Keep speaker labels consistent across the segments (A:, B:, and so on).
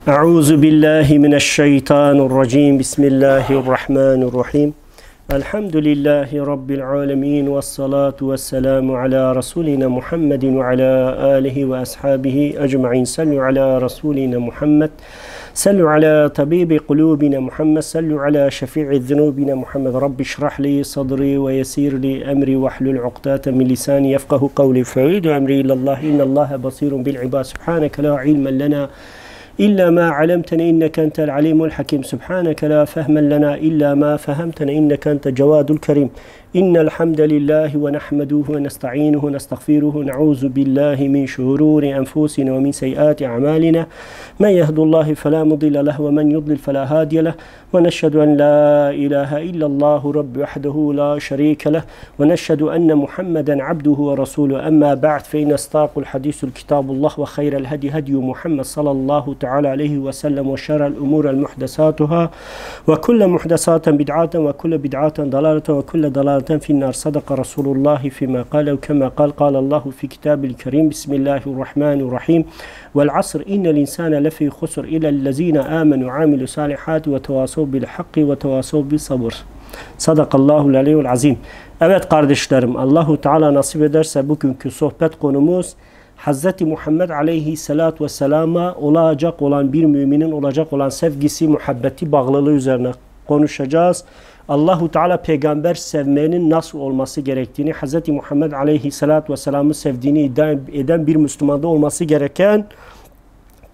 A: Euzu billahi mineşşeytanirracim. Bismillahirrahmanirrahim. Elhamdülillahi rabbil alamin ve salatu vesselamu ala rasulina Muhammedin ve ala alihi ve ashabihi ecmaîn. Sallu ala rasulina Muhammed. Sallu ala tabibi kulubina Muhammed. Sallu ala şefii zunubina Muhammed. Rabbi şrah li sadri ve yessir li emri ve hlul ukdeten min lisani yefkahu kavli. Fa'udu emri ilallah. İnnallâhe basirun bil ibad. Subhaneke la ilmen lena إلا ما علمتنا إنك أنت العليم الحكيم سبحانك لا فهم لنا إلا ما فهمتنا إنك أنت جواد الكريم إن الحمد لله ونحمده ونستعينه ونستغفره نعوذ بالله من شرور أنفسنا ومن سيئات أعمالنا من يهد الله فلا مضل له ومن يضلل فلا هادي له ونشهد أن لا إله إلا الله رب وحده لا شريك له ونشهد أن محمدا عبده ورسوله أما بعد فإن أصدق الحديث الكتاب الله وخير الهدي هدي محمد صلى الله تعالى عليه وسلم وشر الأمور المحدثاتها وكل محدثات بدعة وكل بدعة ضلالة وكل ضلالة في النار صدق رسول الله فيما قال وكما قال الله في كتاب الكريم بسم الله الرحمن الرحيم والعصر إن الإنسان لفي خسر إلى الذين آمنوا وعملوا الصالحات وتواصوا بالحق وتواصوا بالصبر Sadakallahul aliyyul azim. Evet kardeşlerim, Allahu Teala nasip ederse bugünkü sohbet konumuz Hz. Muhammed aleyhissalatu vesselama olacak olan bir müminin olacak olan sevgisi, muhabbeti, bağlılığı üzerine konuşacağız. Allahu Teala peygamber sevmenin nasıl olması gerektiğini, Hz. Muhammed aleyhissalatu vesselam'ı sevdiğini iddia eden bir Müslümanda olması gereken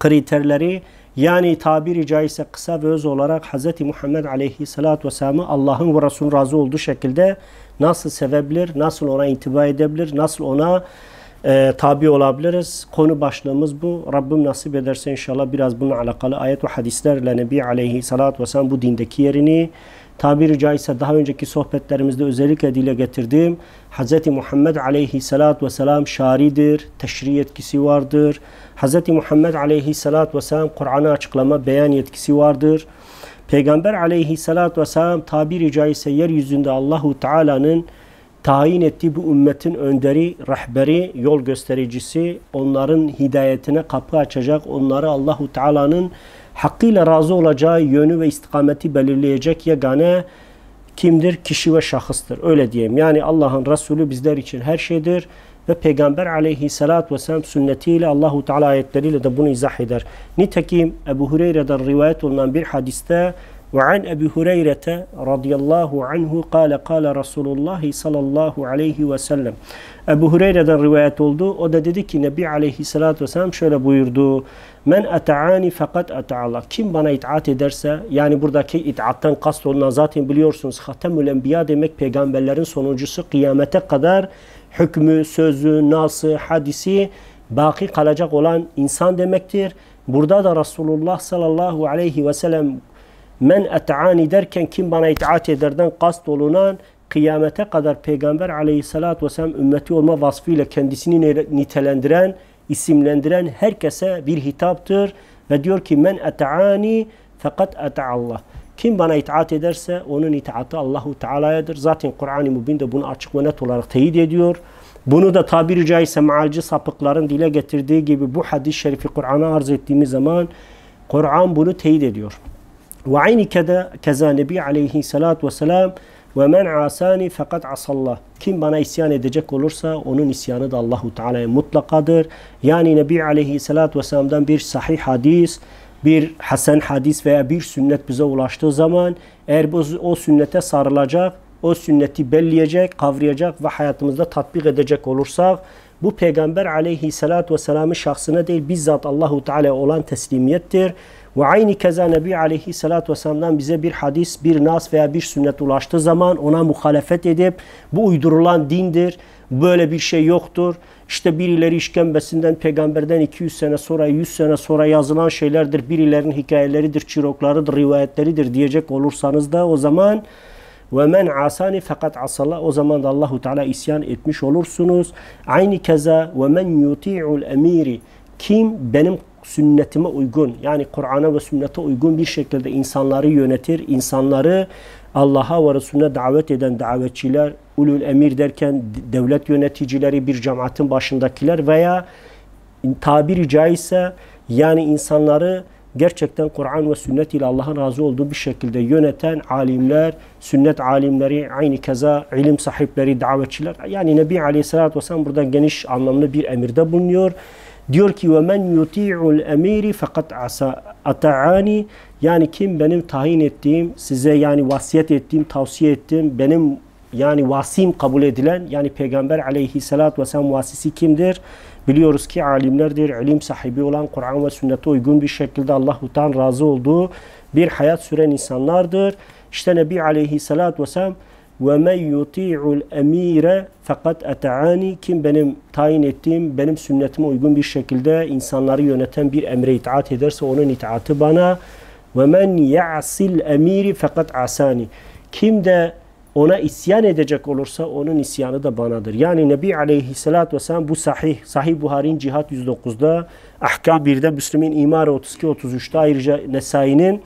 A: kriterleri, yani tabiri caizse kısa ve öz olarak Hz. Muhammed aleyhissalatu vesselam'ı Allah'ın ve Resul'ün razı olduğu şekilde nasıl sevebilir, nasıl ona intiba edebilir, nasıl ona tabi olabiliriz. Konu başlığımız bu. Rabbim nasip ederse inşallah biraz bununla alakalı ayet ve hadislerle Nebi aleyhissalatu vesselam bu dindeki yerini, tabiri caizse daha önceki sohbetlerimizde özellikle dile getirdiğim Hz. Muhammed aleyhissalatu vesselam şaridir, teşri yetkisi vardır. Hz. Muhammed aleyhissalatu vesselam Kur'an'ı açıklama, beyan yetkisi vardır. Peygamber aleyhissalatu vesselam tabiri caizse yeryüzünde Allahu Teala'nın tayin ettiği bu ümmetin önderi, rehberi, yol göstericisi, onların hidayetine kapı açacak, onları Allahu Teala'nın hakkıyla razı olacağı yönü ve istikameti belirleyecek yegane kimdir? Kişi ve şahıstır. Öyle diyeyim. Yani Allah'ın Resulü bizler için her şeydir ve Peygamber aleyhissalatu vesselam sünnetiyle, Allahu Teala ayetleriyle de bunu izah eder. Nitekim Ebu Hureyre'den rivayet olunan bir hadiste وعن أبي هريرة رضي الله عنه قال رسول الله صلى الله عليه وسلم. Ebu Hureyre'den rivayet oldu. O da dedi ki Nebi aleyhissalatu vesselam şöyle buyurdu. Men ata'ani fakat ata'allah. Kim bana itaat ederse, yani buradaki itaattan kast olunan zaten biliyorsunuz Hatemül Enbiya demek, peygamberlerin sonuncusu, kıyamete kadar hükmü, sözü, nası, hadisi baki kalacak olan insan demektir. Burada da Resulullah sallallahu aleyhi ve sellem men et'ani derken kim bana itaat ederden kast olunan kıyamete kadar Peygamber aleyhissalatu vesselam ümmeti olma vasfıyla kendisini nitelendiren, isimlendiren herkese bir hitaptır. Ve diyor ki men et'ani fakat et'allah. Kim bana itaat ederse onun itaati Allahu Teala'yadır. Zaten Kur'an-ı Mübin de bunu açık ve net olarak teyit ediyor. Bunu da tabiri caizse mealci sapıkların dile getirdiği gibi bu hadis-i şerifi Kur'an'a arz ettiğimiz zaman Kur'an bunu teyit ediyor. Ve aynı keza Nebi aleyhissalatu vesselam ve men asani fakat asallah. Kim bana isyan edecek olursa onun isyanı da Allahu Teala'ya mutlakadır. Yani Nebi aleyhissalatu vesselam'dan bir sahih hadis, bir hasen hadis veya bir sünnet bize ulaştığı zaman eğer o sünnete sarılacak, o sünneti belleyecek, kavrayacak ve hayatımızda tatbik edecek olursak bu Peygamber aleyhissalatu vesselam'ın şahsına değil bizzat Allahu Teala'ya olan teslimiyettir. Ve aynı keza Nebi aleyhissalatu vesselam'dan bize bir hadis, bir nas veya bir sünnet ulaştığı zaman ona muhalefet edip bu uydurulan dindir, böyle bir şey yoktur, İşte birileri işkembesinden peygamberden 200 sene sonra 100 sene sonra yazılan şeylerdir, birilerinin hikayeleridir, çiroklarıdır, rivayetleridir diyecek olursanız da o zaman ve men asani fakat asallah, o zaman da Allahu Teala isyan etmiş olursunuz. Aynı keza ve men yuti'ul emiri, kim benim sünnetime uygun, yani Kur'an'a ve sünnete uygun bir şekilde insanları yönetir, insanları Allah'a ve Resulüne davet eden davetçiler, ulul emir derken devlet yöneticileri, bir cemaatin başındakiler veya tabiri caizse yani insanları gerçekten Kur'an ve sünnet ile Allah'ın razı olduğu bir şekilde yöneten alimler, sünnet alimleri, aynı keza ilim sahipleri, davetçiler. Yani Nebi Aleyhisselatü Vesselam burada geniş anlamlı bir emirde bulunuyor. Diyor ki وَمَنْ يُطِيعُ الْاَمِيرِ فَقَدْ أَطَعَانِ Yani kim benim tayin ettiğim, size yani vasiyet ettiğim, tavsiye ettiğim, benim yani vasim kabul edilen, yani Peygamber Aleyhisselatü Vesselam vasisi kimdir? Biliyoruz ki alimlerdir, ilim sahibi olan, Kur'an ve sünnete uygun bir şekilde Allah'tan razı olduğu bir hayat süren insanlardır. İşte Nebi Aleyhisselatü Vesselam وَمَنْ يُطِيعُ الْاَم۪يرَ فَقَدْ اَتَعَانِ Kim benim tayin ettiğim, benim sünnetime uygun bir şekilde insanları yöneten bir emre itaat ederse onun itaati bana. وَمَنْ يَعْسِ الْاَم۪يرِ فَقَدْ عَسَانِ Kim de ona isyan edecek olursa onun isyanı da banadır. Yani Nebi Aleyhisselatü Vesselam bu Sahih Buhari'nin Cihat 109'da, Ahkam 1'de, Müslim'in İmare 32-33'te, ayrıca Nesai'nin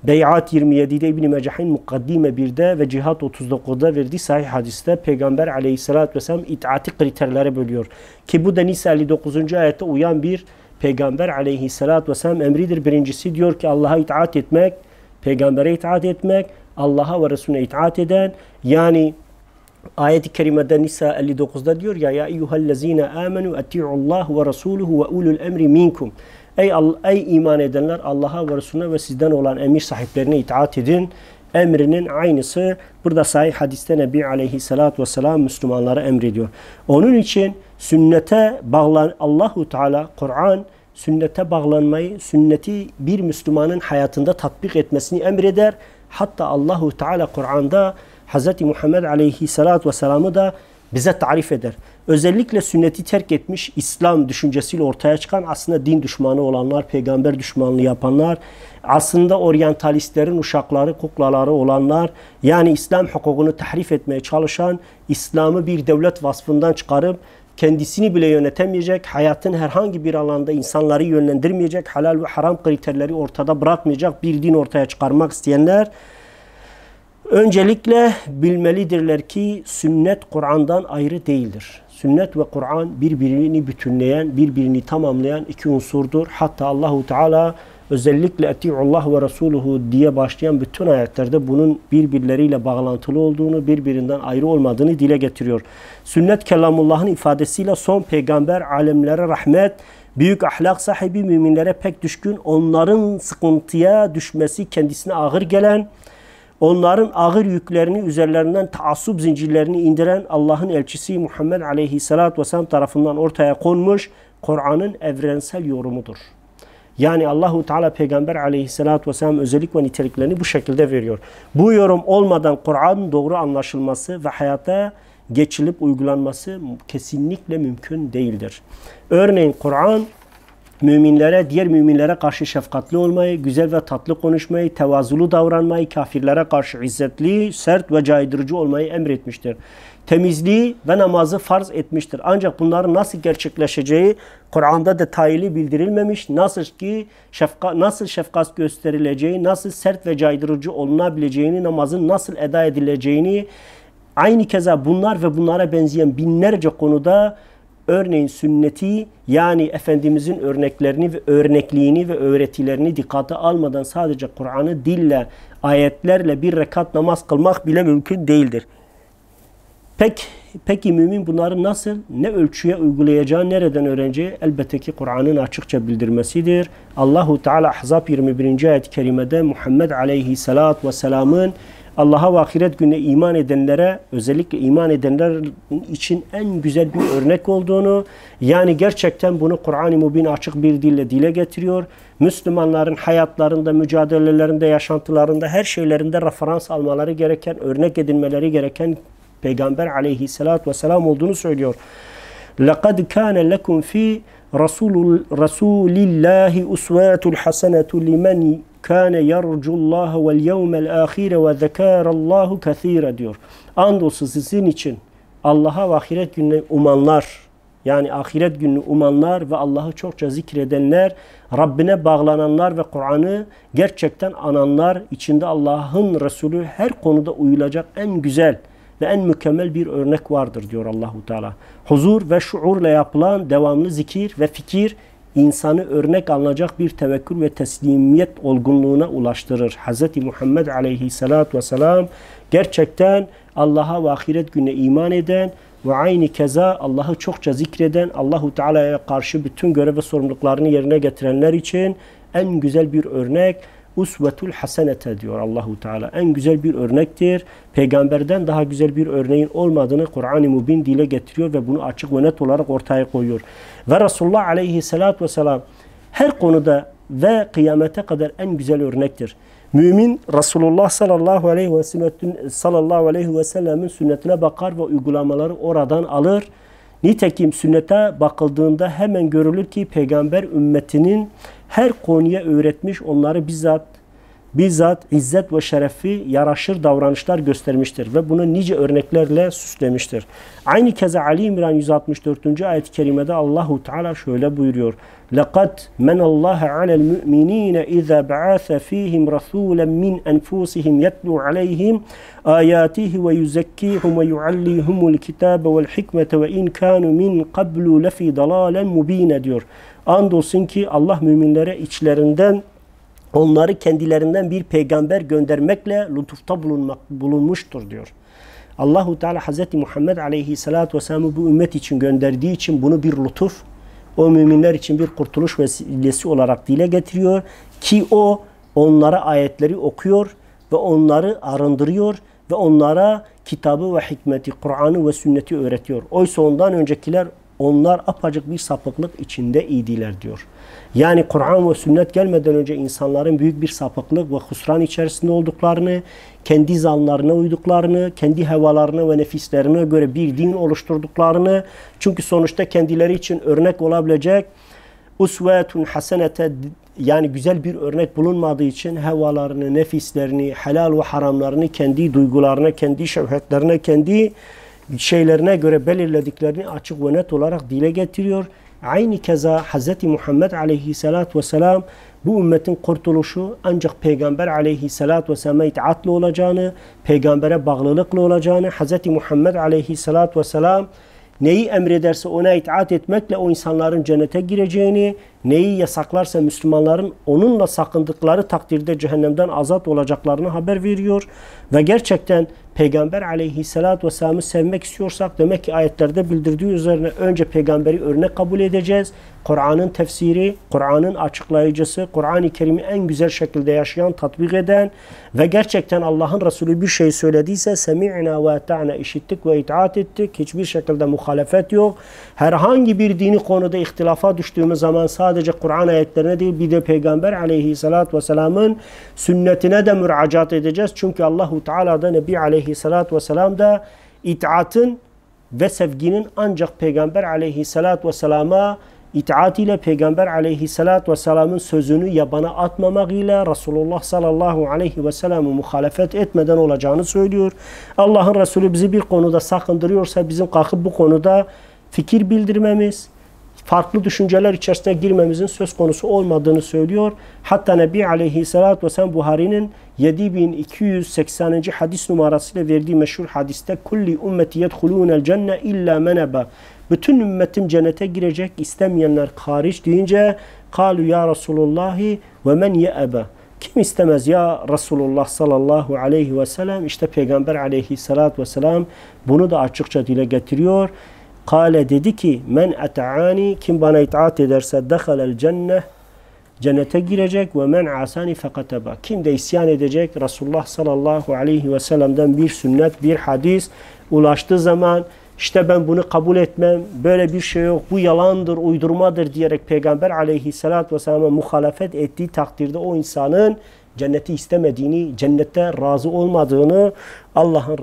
A: Bey'at 27'de, İbn-i Mecah'in Mukaddime 1'de ve Cihat 39'da verdiği sahih hadiste Peygamber Aleyhisselatü Vesselam itaati kriterlere bölüyor. Ki bu da Nisa 59. ayette uyan bir Peygamber Aleyhisselatü Vesselam emridir. Birincisi diyor ki Allah'a itaat etmek, Peygamber'e itaat etmek, Allah'a ve Resulüne itaat eden, yani ayet-i kerimede Nisa 59'da diyor ya eyyühellezine amenu eti'ullah ve rasuluhu ve ulul emri minkum. Ey iman edenler, Allah'a ve Resulüne ve sizden olan emir sahiplerine itaat edin. Emrinin aynısı burada sahih hadiste Nebi Aleyhisselatü Vesselam Müslümanlara emrediyor. Onun için sünnete bağlan, Allahu Teala Kur'an sünnete bağlanmayı, sünneti bir Müslümanın hayatında tatbik etmesini emreder. Hatta Allahu Teala Kur'an'da Hz. Muhammed Aleyhisselatü Vesselam'ı da bize tarif eder. Özellikle sünneti terk etmiş, İslam düşüncesiyle ortaya çıkan, aslında din düşmanı olanlar, peygamber düşmanlığı yapanlar, aslında oryantalistlerin uşakları, kuklaları olanlar, yani İslam hukukunu tahrif etmeye çalışan, İslam'ı bir devlet vasfından çıkarıp kendisini bile yönetemeyecek, hayatın herhangi bir alanda insanları yönlendirmeyecek, halal ve haram kriterleri ortada bırakmayacak bir din ortaya çıkarmak isteyenler öncelikle bilmelidirler ki sünnet Kur'an'dan ayrı değildir. Sünnet ve Kur'an birbirini bütünleyen, birbirini tamamlayan iki unsurdur. Hatta Allahu Teala özellikle eti'ullah ve rasuluhu diye başlayan bütün ayetlerde bunun birbirleriyle bağlantılı olduğunu, birbirinden ayrı olmadığını dile getiriyor. Sünnet kelamullah'ın ifadesiyle son peygamber, alemlere rahmet, büyük ahlak sahibi, müminlere pek düşkün, onların sıkıntıya düşmesi kendisine ağır gelen, onların ağır yüklerini üzerlerinden taassup zincirlerini indiren Allah'ın elçisi Muhammed Aleyhisselatü Vesselam tarafından ortaya konmuş Kur'an'ın evrensel yorumudur. Yani Allahu Teala Peygamber Aleyhisselatü Vesselam özellik ve niteliklerini bu şekilde veriyor. Bu yorum olmadan Kur'an'ın doğru anlaşılması ve hayata geçilip uygulanması kesinlikle mümkün değildir. Örneğin Kur'an müminlere, diğer müminlere karşı şefkatli olmayı, güzel ve tatlı konuşmayı, tevazulu davranmayı, kafirlere karşı izzetli, sert ve caydırıcı olmayı emretmiştir. Temizliği ve namazı farz etmiştir. Ancak bunların nasıl gerçekleşeceği Kur'an'da detaylı bildirilmemiş. Nasıl şefkat gösterileceği, nasıl sert ve caydırıcı olunabileceğini, namazın nasıl eda edileceğini, aynı keza bunlar ve bunlara benzeyen binlerce konuda örneğin sünneti, yani Efendimizin örneklerini ve örnekliğini ve öğretilerini dikkate almadan sadece Kur'an'ı dille, ayetlerle bir rekat namaz kılmak bile mümkün değildir. Peki mümin bunları nasıl, ne ölçüye uygulayacağı, nereden öğreneceği? Elbette ki Kur'an'ın açıkça bildirmesidir. Allahu Teala Ahzab 21. ayet-i kerimede Muhammed Aleyhisselatü Vesselam'ın Allah'a ve ahiret gününe iman edenlere, özellikle iman edenler için en güzel bir örnek olduğunu, yani gerçekten bunu Kur'an-ı Mübin açık bir dille dile getiriyor. Müslümanların hayatlarında, mücadelelerinde, yaşantılarında, her şeylerinde referans almaları gereken, örnek edinmeleri gereken Peygamber Aleyhisselatü Vesselam olduğunu söylüyor. لَقَدْ كَانَ لَكُمْ فِي رَسُولِ اللّٰهِ اُسْوَاتُ الْحَسَنَةُ لِمَنْ كَانَ يَرْجُ اللّٰهَ وَالْيَوْمَ الْآخِرَ وَذَكَارَ اللّٰهُ كَثِيرًا diyor. Andolsun sizin için Allah'a ve ahiret gününe umanlar, yani ahiret gününü umanlar ve Allah'ı çokça zikredenler, Rabbine bağlananlar ve Kur'an'ı gerçekten ananlar, içinde Allah'ın Resulü her konuda uyulacak en güzel ve en mükemmel bir örnek vardır diyor Allahu Teala. Huzur ve şuurla yapılan devamlı zikir ve fikir insanı örnek alınacak bir tevekkül ve teslimiyet olgunluğuna ulaştırır. Hz. Muhammed aleyhissalatü vesselam gerçekten Allah'a ve ahiret gününe iman eden ve aynı keza Allah'ı çokça zikreden, Allahu Teala'ya karşı bütün görev ve sorumluluklarını yerine getirenler için en güzel bir örnek, usvetul hasenete diyor Allahu Teala. En güzel bir örnektir. Peygamberden daha güzel bir örneğin olmadığını Kur'an-ı Mubin dile getiriyor ve bunu açık ve net olarak ortaya koyuyor. Ve Resulullah aleyhissalatü vesselam her konuda ve kıyamete kadar en güzel örnektir. Mümin Resulullah sallallahu aleyhi ve sellemin sünnetine bakar ve uygulamaları oradan alır. Nitekim sünnete bakıldığında hemen görülür ki peygamber ümmetinin her konuya öğretmiş, onları bizzat izzet ve şerefi yaraşır davranışlar göstermiştir ve bunu nice örneklerle süslemiştir. Aynı keza Ali İmran 164. ayet-i kerimede Allahu Teala şöyle buyuruyor. لَقَدْ مَنَ اللّٰهَ عَلَى الْمُؤْمِنِينَ اِذَا بَعَاثَ ف۪يهِمْ رَسُولًا مِنْ أَنْفُسِهِمْ يَتْلُوا عَلَيْهِمْ آيَاتِهِ وَيُزَكِّيهِمْ وَيُعَلِّيهِمُ الْكِتَابَ وَالْحِكْمَةَ وَاِنْ كَانُوا مِنْ قَبْلُ لَف۪ي ضَلَالًا مُب۪ينَ diyor. Andolsun ki Allah müminlere içlerinden onları kendilerinden bir peygamber göndermekle lütufta bulunmuştur diyor. Allahu Teala Hz. Muhammed aleyhissalatü vesselam'ı bu ümmet için gönderdiği için bunu bir lütuf, o müminler için bir kurtuluş vesilesi olarak dile getiriyor ki o onlara ayetleri okuyor ve onları arındırıyor ve onlara kitabı ve hikmeti, Kur'an'ı ve sünneti öğretiyor. Oysa ondan öncekiler onlar apacık bir sapıklık içinde idiler diyor. Yani Kur'an ve sünnet gelmeden önce insanların büyük bir sapıklık ve husran içerisinde olduklarını, kendi zanlarına uyduklarını, kendi hevalarına ve nefislerine göre bir din oluşturduklarını, çünkü sonuçta kendileri için örnek olabilecek usvetun hasenete, yani güzel bir örnek bulunmadığı için hevalarını, nefislerini, helal ve haramlarını kendi duygularına, kendi şehvetlerine, kendi şeylerine göre belirlediklerini açık ve net olarak dile getiriyor. Aynı keza Hz. Muhammed aleyhissalatü vesselam bu ümmetin kurtuluşu ancak Peygamber aleyhissalatü vesselam'a itaatli olacağını, peygambere bağlılıklı olacağını, Hz. Muhammed aleyhissalatü vesselam neyi emrederse ona itaat etmekle o insanların cennete gireceğini, neyi yasaklarsa Müslümanların onunla sakındıkları takdirde cehennemden azat olacaklarını haber veriyor. Ve gerçekten Peygamber aleyhissalatü vesselam'ı sevmek istiyorsak demek ki ayetlerde bildirdiği üzerine önce peygamberi örnek kabul edeceğiz. Kur'an'ın tefsiri, Kur'an'ın açıklayıcısı, Kur'an-ı Kerim'i en güzel şekilde yaşayan, tatbik eden ve gerçekten Allah'ın Resulü bir şey söylediyse semi'na ve ta'na, işittik ve itaat ettik. Hiçbir şekilde muhalefet yok. Herhangi bir dini konuda ihtilafa düştüğümüz zaman sadece Kur'an ayetlerine değil bir de Peygamber aleyhissalatü vesselam'ın sünnetine de müracaat edeceğiz. Çünkü Allahu Teala da Nebi aleyhissalatü vesselam da itaatın ve sevginin ancak Peygamber aleyhissalatü vesselama itaat ile Peygamber aleyhissalatü vesselamın sözünü yabana atmamak ile Resulullah sallallahu aleyhi ve sellem'e muhalefet etmeden olacağını söylüyor. Allah'ın Resulü bizi bir konuda sakındırıyorsa bizim kalkıp bu konuda fikir bildirmemiz, farklı düşünceler içerisine girmemizin söz konusu olmadığını söylüyor. Hatta Nebi aleyhissalatü vesselam Buhari'nin 7280. hadis numarasıyla verdiği meşhur hadiste kulli ümmeti yedhulûnel cenne illa meneba, bütün ümmetim cennete girecek, istemeyenler hariç deyince kalu ya Resulullahi ve men ye'ebe, kim istemez ya Resulullah sallallahu aleyhi ve sellem? İşte Peygamber aleyhissalatü vesselam bunu da açıkça dile getiriyor. Kale, dedi ki men eta'ani, kim bana itaat ederse dehalel cenneh, cennete girecek, ve men asani fekateba, kim de isyan edecek Resulullah sallallahu aleyhi ve sellem'den bir sünnet, bir hadis ulaştığı zaman işte ben bunu kabul etmem, böyle bir şey yok, bu yalandır, uydurmadır diyerek Peygamber aleyhissalatü vesselam'a muhalefet ettiği takdirde o insanın cenneti istemediğini, cennette razı olmadığını, Allah'ın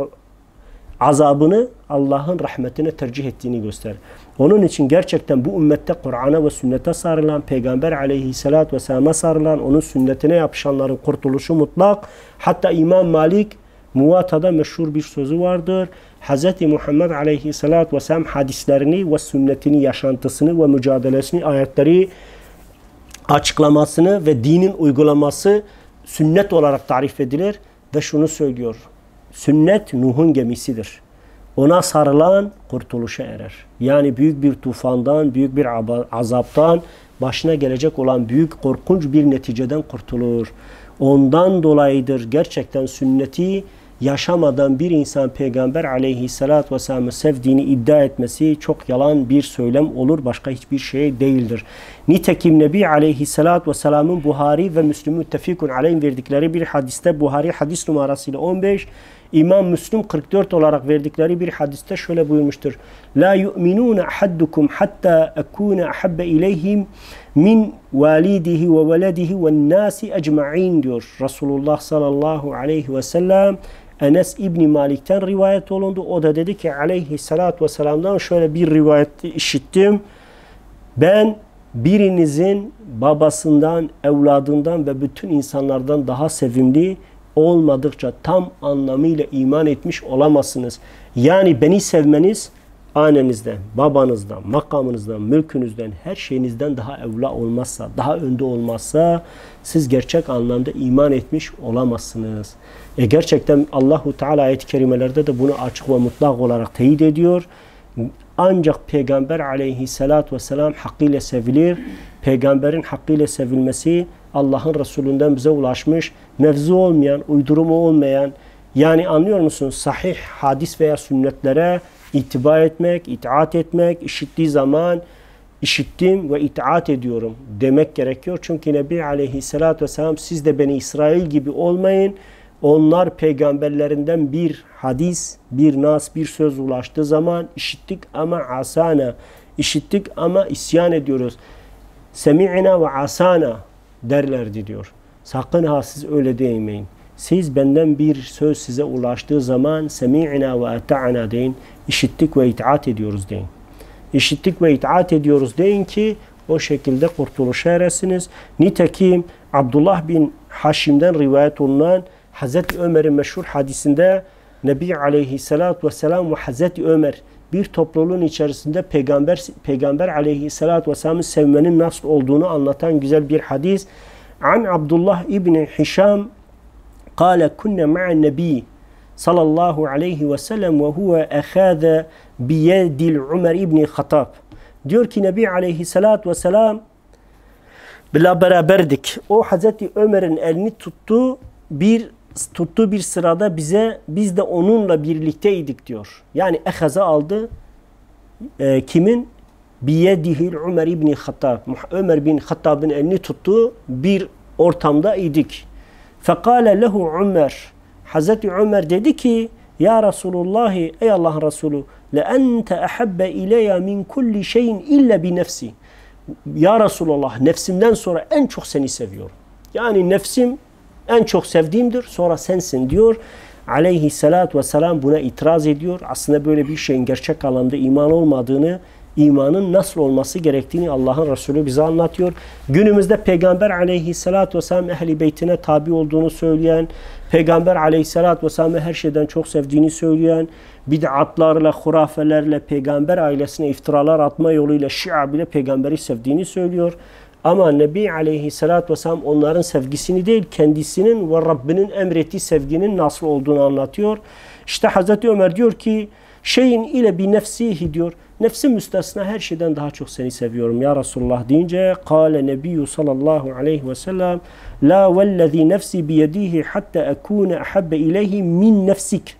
A: azabını Allah'ın rahmetine tercih ettiğini gösterir. Onun için gerçekten bu ümmette Kur'an'a ve sünnete sarılan, Peygamber aleyhissalatü vesselam'a sarılan, onun sünnetine yapışanların kurtuluşu mutlak. Hatta İmam Malik Muvata'da meşhur bir sözü vardır. Hz. Muhammed aleyhissalatü vesselam hadislerini ve sünnetini, yaşantısını ve mücadelesini, ayetleri açıklamasını ve dinin uygulaması sünnet olarak tarif edilir ve şunu söylüyor. Sünnet Nuh'un gemisidir. Ona sarılan kurtuluşa erer. Yani büyük bir tufandan, büyük bir azaptan başına gelecek olan büyük korkunç bir neticeden kurtulur. Ondan dolayıdır gerçekten sünneti yaşamadan bir insan Peygamber aleyhissalatü vesselam'ı sevdiğini iddia etmesi çok yalan bir söylem olur. Başka hiçbir şey değildir. Nitekim Nebi aleyhissalatü vesselam'ın Buhari ve Müslüm müttefikun aleyhim verdikleri bir hadiste, Buhari hadis numarasıyla 15, İmam Müslüm 44 olarak verdikleri bir hadiste şöyle buyurmuştur. La yu'minun ahaddukum hatta akuna ahabba ileyhim min validihi ve veledihi ve nasi ecma'in diyor. Resulullah sallallahu aleyhi ve sellem Enes İbni Malik'ten rivayet olundu. O da dedi ki aleyhissalatü vesselam'dan şöyle bir rivayet işittim. Ben birinizin babasından, evladından ve bütün insanlardan daha sevimli olmadıkça tam anlamıyla iman etmiş olamazsınız. Yani beni sevmeniz annenizden, babanızdan, makamınızdan, mülkünüzden, her şeyinizden daha evla olmazsa, daha önde olmazsa siz gerçek anlamda iman etmiş olamazsınız. Gerçekten Allahu Teala ayet-i kerimelerde de bunu açık ve mutlak olarak teyit ediyor. Ancak Peygamber aleyhissalatü vesselam hakkıyla sevilir. Peygamberin hakkıyla sevilmesi Allah'ın Resulünden bize ulaşmış, mevzu olmayan, uydurumu olmayan, yani anlıyor musunuz? Sahih hadis veya sünnetlere itibar etmek, itaat etmek, işittiği zaman işittim ve itaat ediyorum demek gerekiyor. Çünkü Nebi aleyhissalatü vesselam siz de Beni İsrail gibi olmayın. Onlar peygamberlerinden bir hadis, bir nas, bir söz ulaştığı zaman işittik ama asana, işittik ama isyan ediyoruz. Semi'na ve asana derlerdi diyor. Sakın ha siz öyle demeyin. Siz benden bir söz size ulaştığı zaman semi'na ve ata'na deyin. İşittik ve itaat ediyoruz deyin. İşittik ve itaat ediyoruz deyin ki o şekilde kurtuluşa eresiniz. Nitekim Abdullah bin Haşim'den rivayet olunan Hazreti Ömer'in meşhur hadisinde Nebi aleyhissalatü vesselam ve Hazreti Ömer bir topluluğun içerisinde Peygamber aleyhissalatü vesselam'ı sevmenin nasıl olduğunu anlatan güzel bir hadis. An Abdullah İbni Hişam قال كنا مع النبي صلى الله عليه وسلم وهو أخذ بيد العمر İbni Hattab. Diyor ki Nebi aleyhissalatü vesselam beraberdik. O Hazreti Ömer'in elini tuttu bir sırada biz de onunla birlikteydik diyor. Yani ehaza aldı. Kimin? Biyedihil Ömer İbni Hattab. Ömer bin Hattab'ın elini tuttu. Bir ortamda idik. Fekale lehu Ömer. Hazreti Ömer dedi ki ya Resulullah ey Allah'ın Resulü le ente ahabbe ileyya min kulli şeyin illa bi nefsi. Ya Resulullah nefsimden sonra en çok seni seviyorum. Yani nefsim en çok sevdiğimdir sonra sensin diyor. Aleyhissalatü vesselam buna itiraz ediyor. Aslında böyle bir şeyin gerçek anlamda iman olmadığını, imanın nasıl olması gerektiğini Allah'ın Resulü bize anlatıyor. Günümüzde Peygamber aleyhissalatü vesselam ehli beytine tabi olduğunu söyleyen, Peygamber aleyhissalatü vesselam'ı her şeyden çok sevdiğini söyleyen, bid'atlarla, hurafelerle, Peygamber ailesine iftiralar atma yoluyla Şia bile Peygamberi sevdiğini söylüyor. Ama Nebi aleyhissalatü vesselam onların sevgisini değil, kendisinin ve Rabbinin emrettiği sevginin nasıl olduğunu anlatıyor. İşte Hazreti Ömer diyor ki, şeyin ile bir nefsihi diyor, nefsim müstesna her şeyden daha çok seni seviyorum ya Resulullah deyince, kâle nebiyyü sallallahu aleyhi ve sellem, la vellezî nefsi biyedihi hatta ekûne ahabbe ileyhi min nefsik.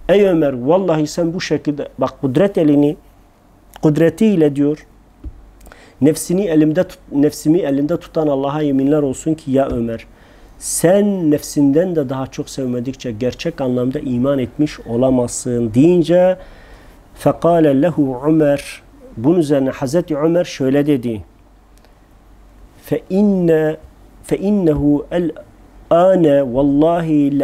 A: Ey Ömer, vallahi sen bu şekilde, bak kudretiyle diyor, nefsimi elinde tutan Allah'a yeminler olsun ki ya Ömer, sen nefsinden de daha çok sevmedikçe gerçek anlamda iman etmiş olamazsın deyince fekale lehu Ömer, bunun üzerine Hazreti Ömer şöyle dedi, feinnehu el-âne vallahi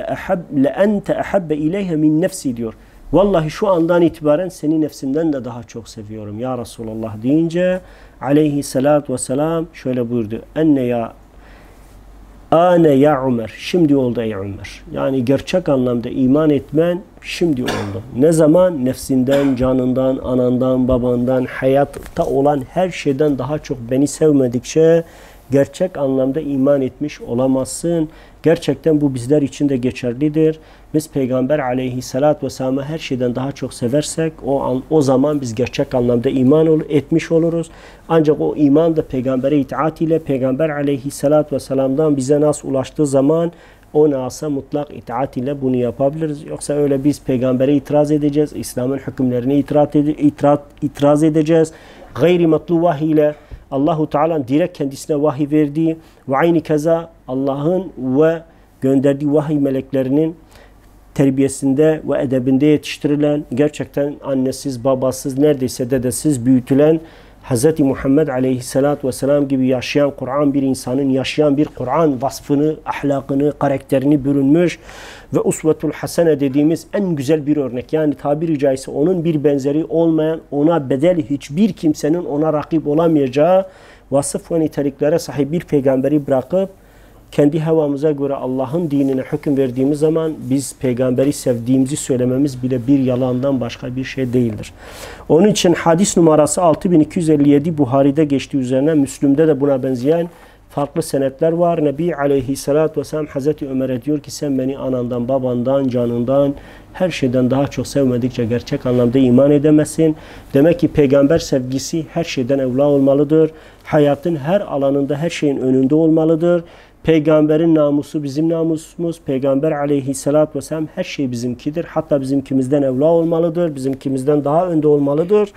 A: le ente ahabbe ileyhe min nefsi diyor. Vallahi şu andan itibaren seni nefsimden de daha çok seviyorum ya Resulullah deyince aleyhissalatü vesselam şöyle buyurdu. Âne ya Ömer. Şimdi oldu ey Ömer. Yani gerçek anlamda iman etmen şimdi oldu. Ne zaman? Nefsinden, canından, anandan, babandan, hayatta olan her şeyden daha çok beni sevmedikçe gerçek anlamda iman etmiş olamazsın. Gerçekten bu bizler için de geçerlidir. Biz Peygamber aleyhissalatü vesselam'ı her şeyden daha çok seversek o zaman biz gerçek anlamda iman etmiş oluruz. Ancak o iman da Peygamber'e itaat ile Peygamber aleyhissalatü vesselam'dan bize nasıl ulaştığı zaman o nasa mutlak itaat ile bunu yapabiliriz. Yoksa öyle biz Peygamber'e itiraz edeceğiz, İslam'ın hükümlerine itiraz edeceğiz. Gayri matlu vahiy ile Allahu Teala'nın direkt kendisine vahiy verdiği ve aynı keza Allah'ın ve gönderdiği vahiy meleklerinin terbiyesinde ve edebinde yetiştirilen, gerçekten annesiz, babasız, neredeyse dedesiz büyütülen Hz. Muhammed Aleyhisselatü Vesselam gibi yaşayan Kur'an bir insanın yaşayan bir Kur'an vasfını, ahlakını, karakterini bürünmüş ve usvetul hasene dediğimiz en güzel bir örnek. Yani tabiri caizse onun bir benzeri olmayan, ona bedel hiçbir kimsenin ona rakip olamayacağı vasıf ve niteliklere sahip bir peygamberi bırakıp kendi havamıza göre Allah'ın dinine hüküm verdiğimiz zaman biz peygamberi sevdiğimizi söylememiz bile bir yalandan başka bir şey değildir. Onun için hadis numarası 6257 Buhari'de geçtiği üzerine Müslüm'de de buna benzeyen farklı senetler var. Nebi Aleyhisselatü Vesselam Hazreti Ömer'e diyor ki sen beni anandan, babandan, canından, her şeyden daha çok sevmedikçe gerçek anlamda iman edemezsin. Demek ki peygamber sevgisi her şeyden evla olmalıdır. Hayatın her alanında her şeyin önünde olmalıdır. Peygamberin namusu bizim namusumuz. Peygamber aleyhissalatü vesselam her şey bizimkidir. Hatta bizimkimizden evla olmalıdır. Bizimkimizden daha önde olmalıdır.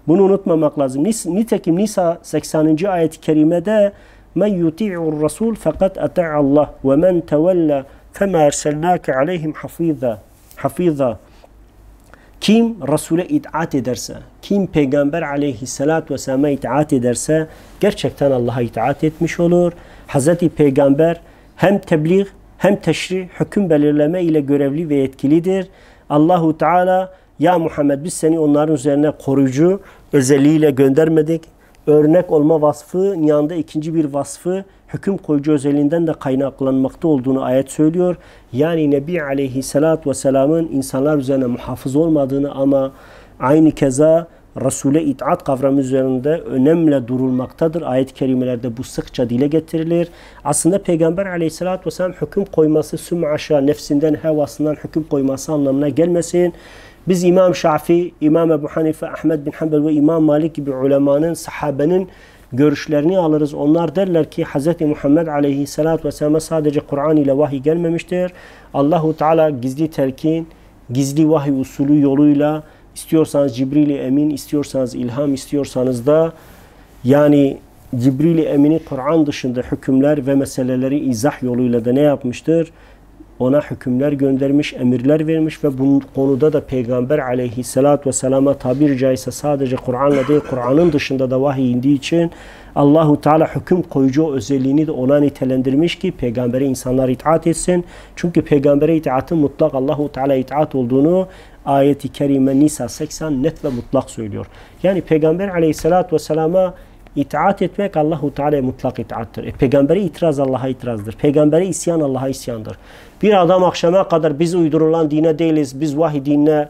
A: Bunu unutmamak lazım. Nitekim Nisa 80. ayet-i kerimede men yuti'ur rasul fakat ata'allah ve men tevella fema erselnake aleyhim hafiza. Kim Resul'e itaat ederse, kim Peygamber aleyhissalatü vesselam'a itaat ederse gerçekten Allah'a itaat etmiş olur. Hazreti Peygamber hem tebliğ hem teşri, hüküm belirleme ile görevli ve yetkilidir. Allahu Teala ya Muhammed biz seni onların üzerine koruyucu özelliğiyle göndermedik. Örnek olma vasfı yanında ikinci bir vasfı hüküm koyucu özelliğinden de kaynaklanmakta olduğunu ayet söylüyor. Yani Nebi Aleyhisselatü Vesselam'ın insanlar üzerine muhafız olmadığını ama aynı keza Resul'e itaat kavramı üzerinde önemli durulmaktadır. Ayet-i kerimelerde bu sıkça dile getirilir. Aslında Peygamber Aleyhisselatü Vesselam hüküm koyması süm'aşa, nefsinden, hevasından hüküm koyması anlamına gelmesin. Biz İmam Şafii, İmam Ebu Hanife, Ahmed bin Hanbel ve İmam Malik gibi ulemanın, sahabenin görüşlerini alırız. Onlar derler ki Hz. Muhammed Aleyhisselatü Vesselam'a sadece Kur'an ile vahiy gelmemiştir. Allahu Teala gizli telkin, gizli vahiy usulü yoluyla istiyorsanız Cibril-i Emin, istiyorsanız ilham, istiyorsanız da yani Cibril-i Emin'i Kur'an dışında hükümler ve meseleleri izah yoluyla da ne yapmıştır? Ona hükümler göndermiş, emirler vermiş ve bu konuda da Peygamber aleyhissalatü vesselama tabiri caizse sadece Kur'an'la değil Kur'an'ın dışında da vahiy indiği için Allahu Teala hüküm koyucu özelliğini de ona nitelendirmiş ki Peygamber'e insanlar itaat etsin. Çünkü Peygamber'e itaatın mutlak Allahu Teala itaat olduğunu ayeti kerime Nisa 80 net ve mutlak söylüyor. Yani Peygamber aleyhissalatü vesselama İtaat etmek Allahu Teala'ya mutlak itaattır. Peygambere itiraz Allah'a itirazdır. Peygambere isyan Allah'a isyandır. Bir adam akşama kadar biz uydurulan dine değiliz, biz vahiy dinine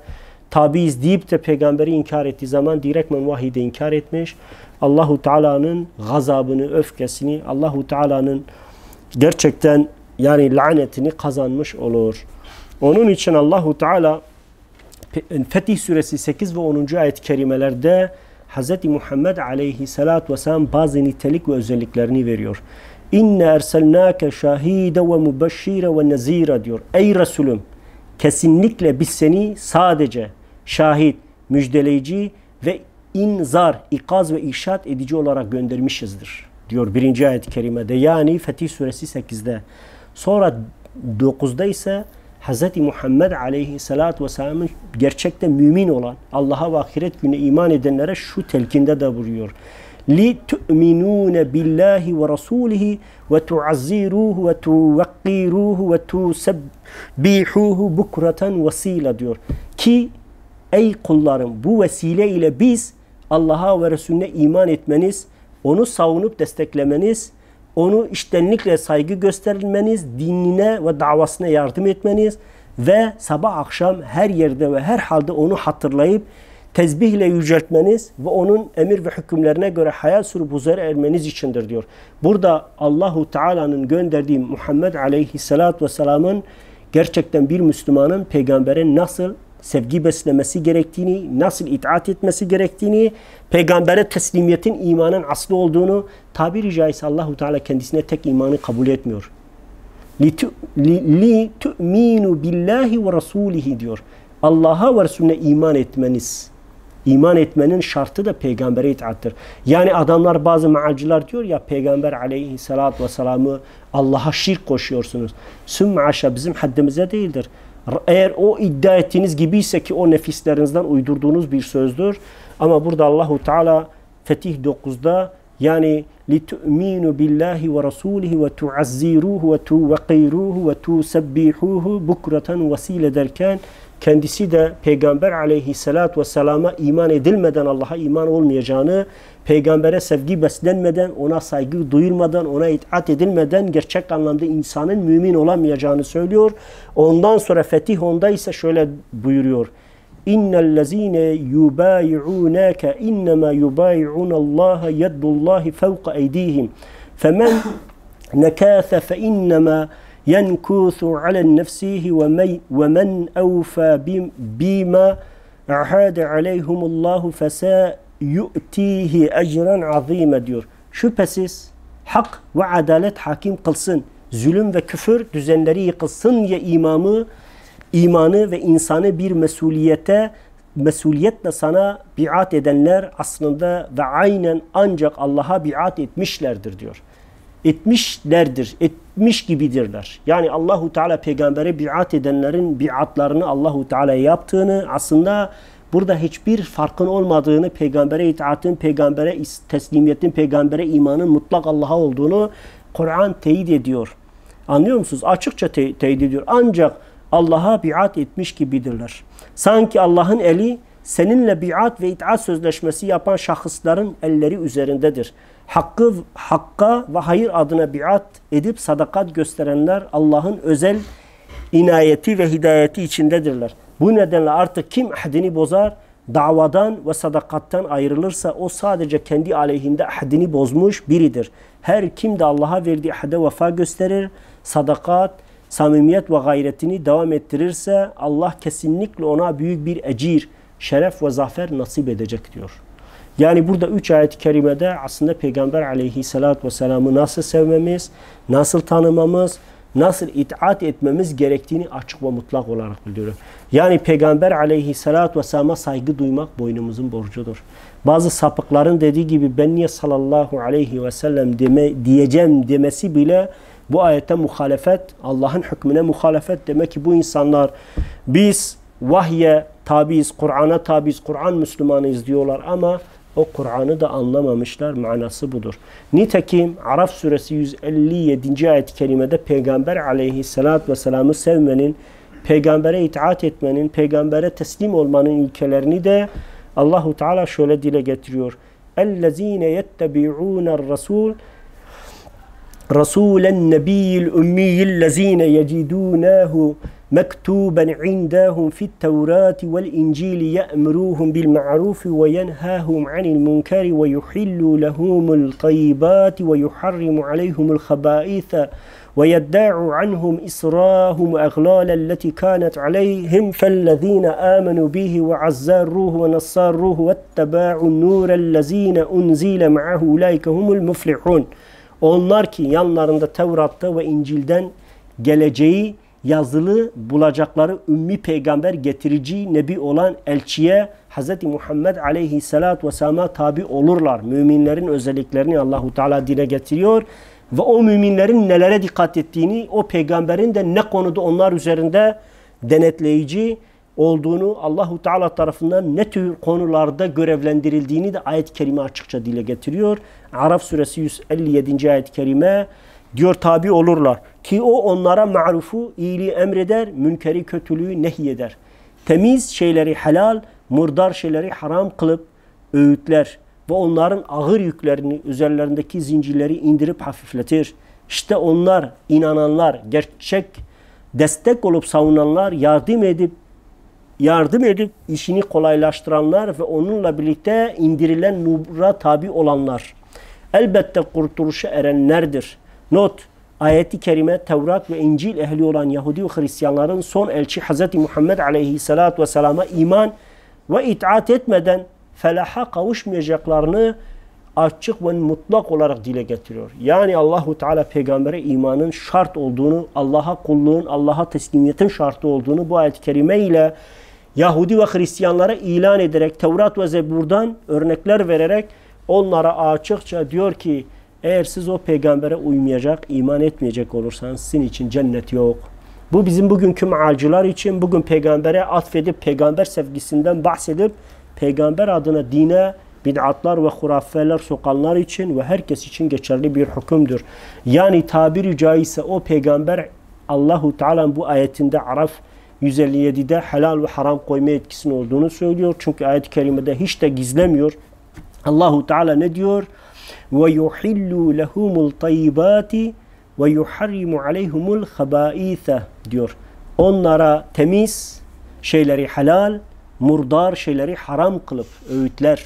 A: tabiiz deyip de peygamberi inkar ettiği zaman direktmen vahiyde inkar etmiş. Allahu Teala'nın gazabını, öfkesini, Allahu Teala'nın gerçekten yani lanetini kazanmış olur. Onun için Allahu Teala Fetih Suresi 8 ve 10. ayet-i kerimelerde Hz. Muhammed Aleyhisselatü Vesselam bazı nitelik ve özelliklerini veriyor. İnne erselnâke şahîde ve mübeşşîre ve nezîre diyor. Ey Resulüm kesinlikle biz seni sadece şahit, müjdeleyici ve inzar, ikaz ve irşad edici olarak göndermişizdir diyor 1. ayet-i kerimede. Yani Fetih Suresi 8'de. Sonra 9'da ise Hz. Muhammed Aleyhisselatü Vesselam'ın gerçekten mümin olan, Allah'a ve ahiret gününe iman edenlere şu telkinde de vuruyor. لِتُؤْمِنُونَ بِاللّٰهِ وَرَسُولِهِ وَتُعَزِّرُوهُ وَتُوَقِّرُوهُ وَتُسَبِّحُوهُ بُكْرَةً وَسِيلًا diyor. Ki ey kullarım bu vesile ile biz Allah'a ve Resulüne iman etmeniz, onu savunup desteklemeniz, onu içtenlikle saygı göstermeniz, dinine ve davasına yardım etmeniz ve sabah akşam her yerde ve her halde onu hatırlayıp tezbihle yüceltmeniz ve onun emir ve hükümlerine göre hayat sürüp huzura ermeniz içindir diyor. Burada Allahu Teala'nın gönderdiği Muhammed Aleyhisselatü Vesselam'ın gerçekten bir Müslümanın peygambere nasıl sevgi beslemesi gerektiğini, nasıl itaat etmesi gerektiğini, peygambere teslimiyetin imanın aslı olduğunu, tabiri caizse Allahu Teala kendisine tek imanı kabul etmiyor. Li tu'minu billahi ve rasulihi diyor. Allah'a ve Resulüne iman etmeniz. İman etmenin şartı da peygambere itaattır. Yani adamlar, bazı mealciler diyor ya, peygamber aleyhissalatü vesselam'ı Allah'a şirk koşuyorsunuz. Sümme aşağı bizim haddimize değildir. Eğer o iddia ettiğiniz gibiyse ki o nefislerinizden uydurduğunuz bir sözdür. Ama burada Allahu Teala Fetih 9'da yani لِتُؤْمِنُوا بِاللّٰهِ وَرَسُولِهِ وَتُعَزِّرُوهُ وَتُوَقِّرُوهُ وَتُسَبِّحُوهُ بُكْرَةً vesile derken kendisi de Peygamber aleyhissalatü vesselama iman edilmeden Allah'a iman olmayacağını, peygambere sevgi beslenmeden, ona saygı duyulmadan, ona itaat edilmeden gerçek anlamda insanın mümin olamayacağını söylüyor. Ondan sonra Fetih 10'da ise şöyle buyuruyor. İnnellezîne yubâyi'ûnâke innemâ yubâyi'ûnallâhe yeddullâhi fevka eydîhim. Femen nekâse fe innemâ yenkûthu alen nefsihi ve men evfâ bîmâ ahâde aleyhumullahu fesâ yu'tihi ecren azîme diyor. Şüphesiz hak ve adalet hakim kılsın, zulüm ve küfür düzenleri yıkılsın ya imanı ve insanı bir mesuliyetle sana biat edenler aslında ve aynen ancak Allah'a biat etmişlerdir diyor. Etmiş gibidirler. Yani Allahu Teala peygambere biat edenlerin biatlarını Allahu Teala yaptığını, aslında burada hiçbir farkın olmadığını, peygambere itaatin, peygambere teslimiyetin, peygambere imanın mutlak Allah'a olduğunu Kur'an teyit ediyor. Anlıyor musunuz? Açıkça teyit ediyor. Ancak Allah'a biat etmiş gibidirler. Sanki Allah'ın eli seninle biat ve itaat sözleşmesi yapan şahısların elleri üzerindedir. Hakka ve hayır adına biat edip sadakat gösterenler Allah'ın özel inayeti ve hidayeti içindedirler. Bu nedenle artık kim ahdini bozar, davadan ve sadakattan ayrılırsa o sadece kendi aleyhinde ahdini bozmuş biridir. Her kim de Allah'a verdiği ahde vefa gösterir, sadakat, samimiyet ve gayretini devam ettirirse Allah kesinlikle ona büyük bir ecir, şeref ve zafer nasip edecek diyor. Yani burada 3 ayet-i kerimede aslında Peygamber aleyhissalatü vesselam'ı nasıl sevmemiz, nasıl tanımamız, nasıl itaat etmemiz gerektiğini açık ve mutlak olarak bildiriyor. Yani Peygamber aleyhissalatü vesselam'a saygı duymak boynumuzun borcudur. Bazı sapıkların dediği gibi ben niye sallallahu aleyhi ve sellem diyeceğim demesi bile bu ayete muhalefet, Allah'ın hükmüne muhalefet. Demek ki bu insanlar biz vahye tabiiz, Kur'an'a tabiiz, Kur'an Müslümanıyız diyorlar ama o Kur'an'ı da anlamamışlar. Manası budur. Nitekim Araf suresi 157. ayet-i kerimede Peygamber aleyhissalatü vesselam'ı sevmenin, peygambere itaat etmenin, peygambere teslim olmanın ilkelerini de Allahu Teala şöyle dile getiriyor. اَلَّذ۪ينَ يَتَّبِعُونَ الرَّسُولِ رسول النبي الأمي الذين يجدونه مكتوبا عندهم في التوراة والإنجيل يأمرهم بالمعروف وينهاهم عن المنكر ويحل لهم الطيبات ويحرم عليهم الخبائث ويدع عنهم إسراهم وأغلال التي كانت عليهم فالذين آمنوا به وعزروه ونصروه واتبعوا النور الذين أنزل معه أولئك هم المفلحون. Onlar ki yanlarında Tevrat'ta ve İncil'den geleceği yazılı bulacakları ümmi peygamber, getirici nebi olan elçiye Hz. Muhammed aleyhissalatü vesselam'a tabi olurlar. Müminlerin özelliklerini Allahu Teala dile getiriyor ve o müminlerin nelere dikkat ettiğini, o peygamberin de ne konuda onlar üzerinde denetleyici olduğunu, Allahu Teala tarafından ne tür konularda görevlendirildiğini de ayet-i kerime açıkça dile getiriyor. Araf suresi 157. ayet-i kerime diyor tabi olurlar ki o onlara marufu, iyiliği emreder, münkeri, kötülüğü nehyeder. Temiz şeyleri helal, murdar şeyleri haram kılıp öğütler ve onların ağır yüklerini, üzerlerindeki zincirleri indirip hafifletir. İşte onlar, inananlar, gerçek destek olup savunanlar, yardım edip yardım edip işini kolaylaştıranlar ve onunla birlikte indirilen nura tabi olanlar elbette kurtuluşa erenlerdir. Not: ayeti kerime Tevrat ve İncil ehli olan Yahudi ve Hristiyanların son elçi Hz. Muhammed aleyhissalatu vesselama iman ve itaat etmeden felaha kavuşmayacaklarını açık ve mutlak olarak dile getiriyor. Yani Allahu Teala peygambere imanın şart olduğunu, Allah'a kulluğun, Allah'a teslimiyetin şartı olduğunu bu ayet-i kerime ile Yahudi ve Hristiyanlara ilan ederek, Tevrat ve Zebur'dan örnekler vererek onlara açıkça diyor ki eğer siz o peygambere uymayacak, iman etmeyecek olursanız sizin için cennet yok. Bu bizim bugünkü mealciler için, bugün peygambere atfedip, peygamber sevgisinden bahsedip, peygamber adına dine bid'atlar ve hurafeler sokanlar için ve herkes için geçerli bir hükümdür. Yani tabiri caizse o peygamber Allahu Teala'nın bu ayetinde Araf 157'de helal ve haram koyma etkisinin olduğunu söylüyor. Çünkü ayet-i kerimede hiç de gizlemiyor. Allahu Teala ne diyor? Ve yuhillu lehumul tayyibati ve yuharrimu aleyhumul habaitha diyor. Onlara temiz şeyleri helal, murdar şeyleri haram kılıp öğütler.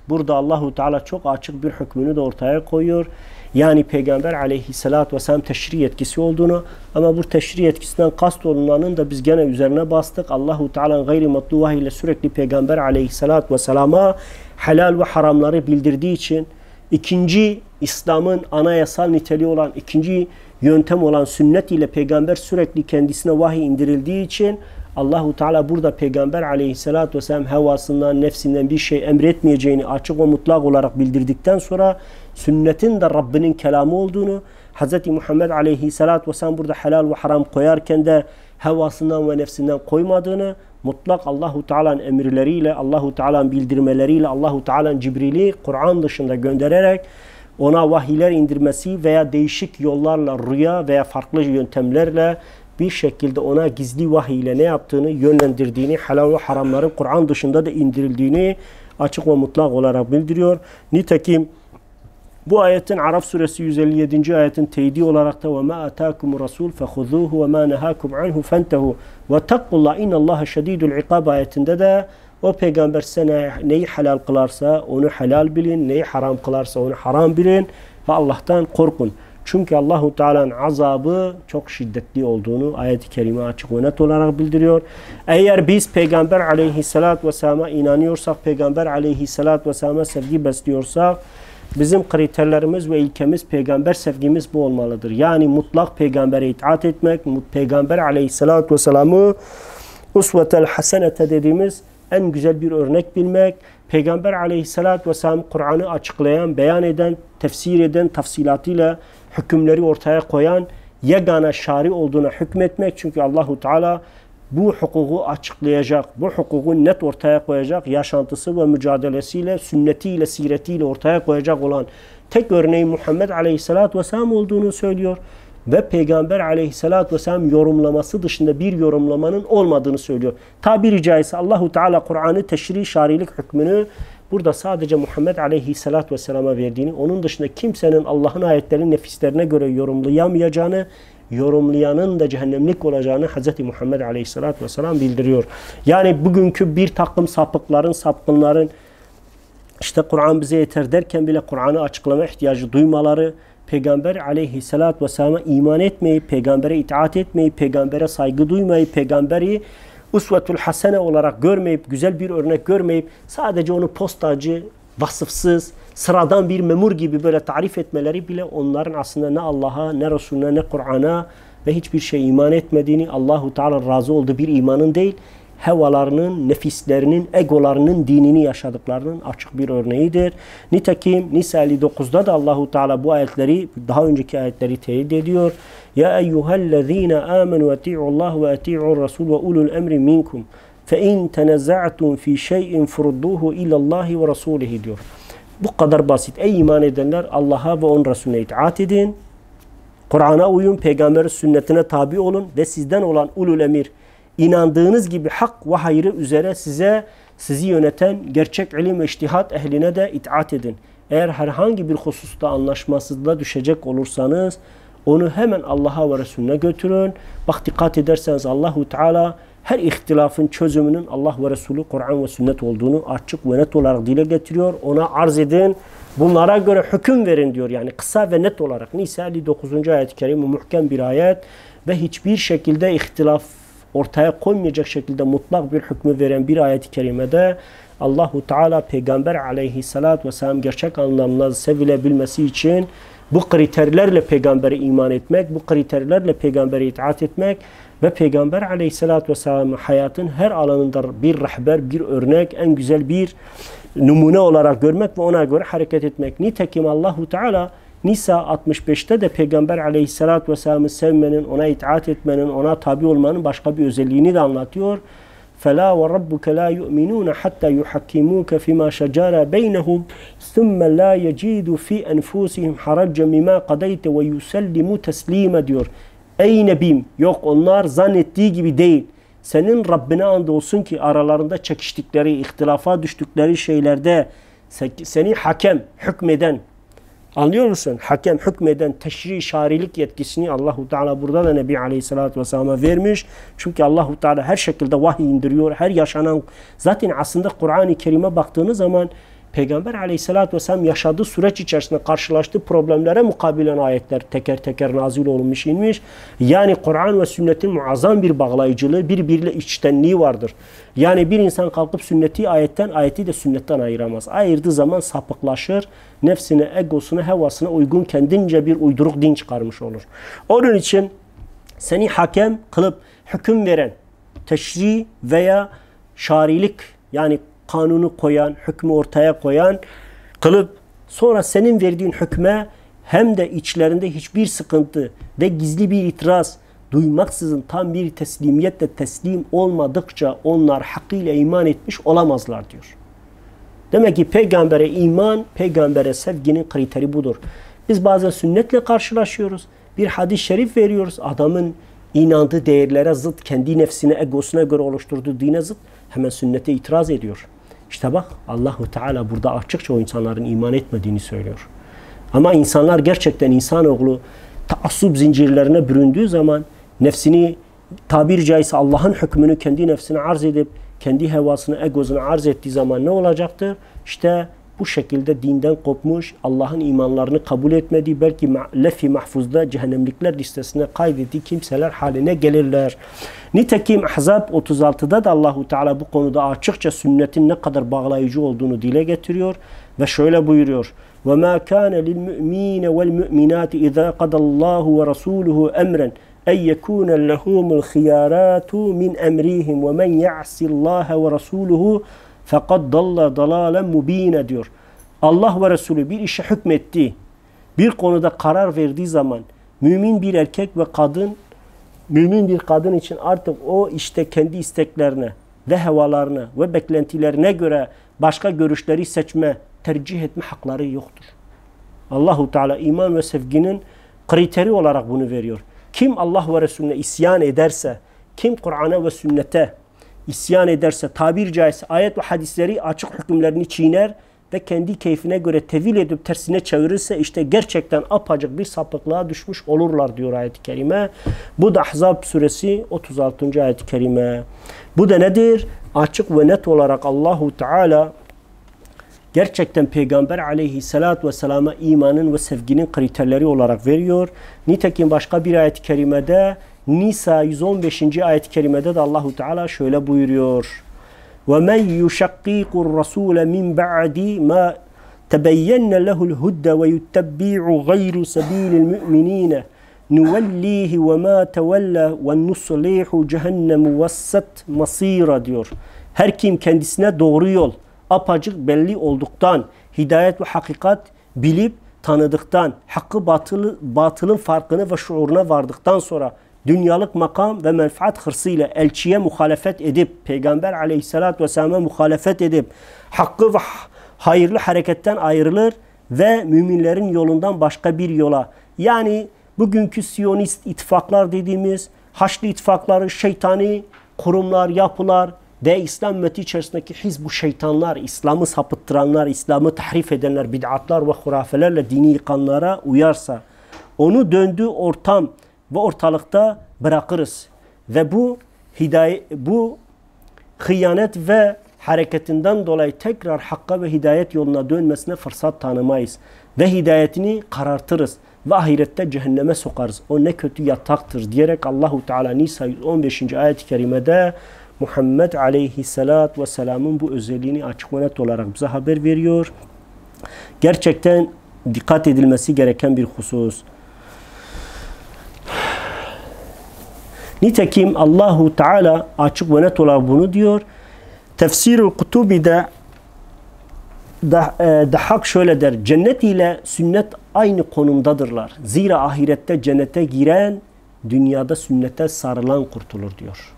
A: Burada Allahu Teala çok açık bir hükmünü de ortaya koyuyor. Yani Peygamber aleyhissalatü vesselam teşri etkisi olduğunu, ama bu teşri etkisinden kast olunanın da biz gene üzerine bastık. Allahu Teala'nın gayri matlu vahiy ile sürekli Peygamber aleyhissalatü vesselama helal ve haramları bildirdiği için, ikinci İslam'ın anayasal niteliği olan ikinci yöntem olan sünnet ile Peygamber sürekli kendisine vahiy indirildiği için Allahu Teala burada Peygamber aleyhissalatü vesselam hevasından, nefsinden bir şey emretmeyeceğini açık ve mutlak olarak bildirdikten sonra sünnetin de Rabbinin kelamı olduğunu, Hz. Muhammed aleyhissalatü vesselam burada helal ve haram koyarken de hevasından ve nefsinden koymadığını, mutlak Allahu Teala'nın emirleriyle, Allahu Teala'nın bildirmeleriyle, Allahu Teala'nın Cibril'i Kur'an dışında göndererek ona vahiyler indirmesi veya değişik yollarla, rüya veya farklı yöntemlerle bir şekilde ona gizli vahiy ile ne yaptığını, yönlendirdiğini, helal ve haramların Kur'an dışında da indirildiğini açık ve mutlak olarak bildiriyor. Nitekim bu ayetin Araf suresi 157. ayetin teyidi olarak da وَمَا أَتَاكُمُ الرَّسُولُ فَخُذُوهُ وَمَا نَهَاكُمْ عَنْهُ فَانْتَهُ وَتَقُّ اللّٰهِ اِنَّ اللّٰهَ شَد۪يدُ الْعِقَابِ ayetinde de o peygamber size neyi helal kılarsa onu helal bilin, neyi haram kılarsa onu haram bilin ve Allah'tan korkun. Çünkü Allahu Teala'nın azabı çok şiddetli olduğunu ayet-i kerime açık ve net olarak bildiriyor. Eğer biz Peygamber aleyhissalatü vesselam'a inanıyorsak, Peygamber aleyhissalatü vesselam'a sevgi besliyorsak, bizim kriterlerimiz ve ilkemiz, peygamber sevgimiz bu olmalıdır. Yani mutlak peygambere itaat etmek, Peygamber aleyhissalatü vesselam'ı usvetel hasenete dediğimiz en güzel bir örnek bilmek, Peygamber aleyhissalatü vesselam Kur'an'ı açıklayan, beyan eden, tefsir eden, tafsilatıyla hükümleri ortaya koyan yegane şari olduğuna hükmetmek. Çünkü Allahu Teala bu hukuku açıklayacak, bu hukuku net ortaya koyacak, yaşantısı ve mücadelesiyle, sünnetiyle, siretiyle ortaya koyacak olan tek örneği Muhammed Aleyhisselatü Vesselam olduğunu söylüyor. Ve Peygamber Aleyhisselatü Vesselam yorumlaması dışında bir yorumlamanın olmadığını söylüyor. Tabiri caizse Allahu Teala Kur'an'ı teşri şarilik hükmünü burada sadece Muhammed Aleyhisselatü Vesselam'a verdiğini, onun dışında kimsenin Allah'ın ayetlerini nefislerine göre yorumlayamayacağını, yorumlayanın da cehennemlik olacağını Hz. Muhammed Aleyhisselatü Vesselam bildiriyor. Yani bugünkü bir takım sapıkların, sapkınların işte Kur'an bize yeter derken bile Kur'an'ı açıklama ihtiyacı duymaları, Peygamber Aleyhisselatü Vesselam'a iman etmeyip, peygambere itaat etmeyip, peygambere saygı duymayıp, peygamberi usvetul hasene olarak görmeyip, güzel bir örnek görmeyip, sadece onu postacı, vasıfsız, sıradan bir memur gibi böyle tarif etmeleri bile onların aslında ne Allah'a, ne Resulüne, ne Kur'an'a ve hiçbir şey iman etmediğini, Allahu Teala razı olduğu bir imanın değil, hevalarının, nefislerinin, egolarının dinini yaşadıklarının açık bir örneğidir. Nitekim Nisa 59'da da Allahu Teala bu ayetleri, daha önceki ayetleri teyit ediyor. Ya eyyühellezine amenu eti'ullaha ve eti'ur rasul ve ulul emri minkum fe in tenezza'tum fi şey'in furudduhu ilallahi ve rasulihi diyor. Bu kadar basit. Ey iman edenler, Allah'a ve onun Resulüne itaat edin. Kur'an'a uyun, peygamberin sünnetine tabi olun ve sizden olan ulul emir, İnandığınız gibi hak ve hayrı üzere sizi yöneten gerçek ilim ve içtihat ehline de itaat edin. Eğer herhangi bir hususta anlaşmazlığa düşecek olursanız Onu hemen Allah'a ve Resulüne götürün. Bak dikkat ederseniz Allahu Teala her ihtilafın çözümünün Allah ve Resulü, Kur'an ve sünnet olduğunu açık ve net olarak dile getiriyor. Ona arz edin. Bunlara göre hüküm verin diyor. Yani kısa ve net olarak. Nisa 59. ayet-i kerime muhkem bir ayet ve hiçbir şekilde ihtilaf ortaya koymayacak şekilde mutlak bir hükmü veren bir ayet-i kerimede Allahu Teala Peygamber aleyhissalatü vesselam gerçek anlamda sevilebilmesi için bu kriterlerle peygambere iman etmek, bu kriterlerle peygambere itaat etmek ve Peygamber aleyhissalatü vesselam'ın hayatın her alanında bir rehber, bir örnek, en güzel bir numune olarak görmek ve ona göre hareket etmek. Nitekim Allahu Teala Nisa 65'te de Peygamber aleyhissalatü vesselam'ı sevmenin, ona itaat etmenin, ona tabi olmanın başka bir özelliğini de anlatıyor. فَلَا وَرَبُّكَ لَا يُؤْمِنُونَ حَتَّى يُحَكِّمُوكَ فِي مَا شَجَرَ بَيْنَهُمْ ثُمَّ لَا يَجِدُوا فِي أَنْفُسِهِمْ حَرَجًا مِمَا قَضَيْتَ وَيُسَلِّمُوا تَسْلِيمًا diyor. Ey Nebim, yok onlar zannettiği gibi değil. Senin Rabbine andolsun ki aralarında çekiştikleri, ihtilafa düştükleri şeylerde seni hakem, hükmeden, anlıyor musun? Hakem, hükmeden, teşri, şarilik yetkisini Allahu Teala burada da Nebi Aleyhisselatü Vesselam'a vermiş. Çünkü Allahu Teala her şekilde vahiy indiriyor. Her yaşanan, zaten aslında Kur'an-ı Kerim'e baktığınız zaman Peygamber Aleyhisselatü Vesselam yaşadığı süreç içerisinde karşılaştığı problemlere mukabilen ayetler teker teker nazil olmuş, inmiş. Yani Kur'an ve sünnetin muazzam bir bağlayıcılığı, birbiriyle içtenliği vardır. Yani bir insan kalkıp sünneti ayetten, ayeti de sünnetten ayıramaz. Ayırdığı zaman sapıklaşır, nefsine, egosuna, hevasına uygun kendince bir uyduruk din çıkarmış olur. Onun için seni hakem kılıp hüküm veren, teşri veya şarilik, yani kanunu koyan, hükmü ortaya koyan kılıp sonra senin verdiğin hükme hem de içlerinde hiçbir sıkıntı ve gizli bir itiraz duymaksızın tam bir teslimiyetle teslim olmadıkça onlar hakkıyla iman etmiş olamazlar diyor. Demek ki peygambere iman, peygambere sevginin kriteri budur. Biz bazen sünnetle karşılaşıyoruz. Bir hadis-i şerif veriyoruz. Adamın inandığı değerlere zıt, kendi nefsine, egosuna göre oluşturduğu dine zıt. Hemen sünnete itiraz ediyor. İşte bak Allahu Teala burada açıkça o insanların iman etmediğini söylüyor. Ama insanlar gerçekten insanoğlu taassup zincirlerine büründüğü zaman nefsini tabiri caizse Allah'ın hükmünü kendi nefsine arz edip kendi hevasını, egosuna arz ettiği zaman ne olacaktır? İşte bu şekilde dinden kopmuş, Allah'ın imanlarını kabul etmediği, belki lef-i mahfuzda cehennemlikler listesine kaydettiği kimseler haline gelirler. Nitekim Ahzab 36'da da Allahu Teala bu konuda açıkça sünnetin ne kadar bağlayıcı olduğunu dile getiriyor ve şöyle buyuruyor: وَمَا كَانَ لِلْمُؤْمِنَ وَالْمُؤْمِنَاتِ إِذَا قَضَى اللّٰهُ وَرَسُولُهُ أَمْرًا اَنْ يَكُونَ لَهُمُ الْخِيَارَاتُ مِنْ أَمْرِهِمْ وَمَنْ يَعْصِ اللّٰهَ وَرَسُولُهُ فَقَدْ ضَلَّ ضَلَالًا مُب۪ينًا diyor. Allah ve Resulü bir işe hükmetti, bir konuda karar verdiği zaman mümin bir erkek ve kadın, mümin bir kadın için artık o işte kendi isteklerine ve hevalarına ve beklentilerine göre başka görüşleri seçme, tercih etme hakları yoktur. Allahu Teala iman ve sevginin kriteri olarak bunu veriyor. Kim Allah ve Resulüne isyan ederse, kim Kur'an'a ve sünnete isyan ederse, tabir caizse ayet ve hadisleri açık hükümlerini çiğner ve kendi keyfine göre tevil edip tersine çevirirse işte gerçekten apacık bir sapıklığa düşmüş olurlar diyor ayet-i kerime. Bu da Ahzab suresi 36. ayet-i kerime. Bu da nedir? Açık ve net olarak Allahu Teala gerçekten Peygamber aleyhissalatü vesselama imanın ve sevginin kriterleri olarak veriyor. Nitekim başka bir ayet-i kerimede Nisa 115. ayet-i kerimede de Allahu Teala şöyle buyuruyor: وَمَنْ يُشَقِّقُ الرَّسُولَ مِنْ بَعْدِ مَا تَبَيَّنَّ لَهُ الْهُدَّ وَيُتَّبِّعُ غَيْرُ سَب۪يلِ الْمُؤْمِنِينَ نُوَلِّيهِ وَمَا تَوَلَّى وَنُّصْلِيهُ جَهَنَّمُ وَسَّتْ مَصِيرًا diyor. Her kim kendisine doğru yol apacık belli olduktan, hidayet ve hakikat bilip tanıdıktan, hakkı batılın farkını ve şuuruna vardıktan sonra dünyalık makam ve menfaat hırsıyla elçiye muhalefet edip, Peygamber aleyhissalatü vesselam'a muhalefet edip, hakkı ve hayırlı hareketten ayrılır ve müminlerin yolundan başka bir yola, yani bugünkü Siyonist ittifaklar dediğimiz, Haçlı ittifakları, şeytani kurumlar, yapılar ve İslam ümmeti içerisindeki hizb-u şeytanlar, İslam'ı sapıttıranlar, İslam'ı tahrif edenler, bid'atlar ve hurafelerle dini yıkanlara uyarsa, Onu döndüğü ortam ve ortalıkta bırakırız. Ve bu hıyanet ve hareketinden dolayı tekrar hakka ve hidayet yoluna dönmesine fırsat tanımayız. Ve hidayetini karartırız. Ve ahirette cehenneme sokarız. O ne kötü yataktır diyerek Allahu Teala Nisa 115. ayet-i kerimede Muhammed Aleyhisselatü Vesselam'ın bu özelliğini açık ve net olarak bize haber veriyor. Gerçekten dikkat edilmesi gereken bir husus. Nitekim Allahu Teala açık ve net olarak bunu diyor. Tefsir-ül Kutubi'de Dahhak şöyle der. Cennet ile sünnet aynı konumdadırlar. Zira ahirette cennete giren dünyada sünnete sarılan kurtulur diyor.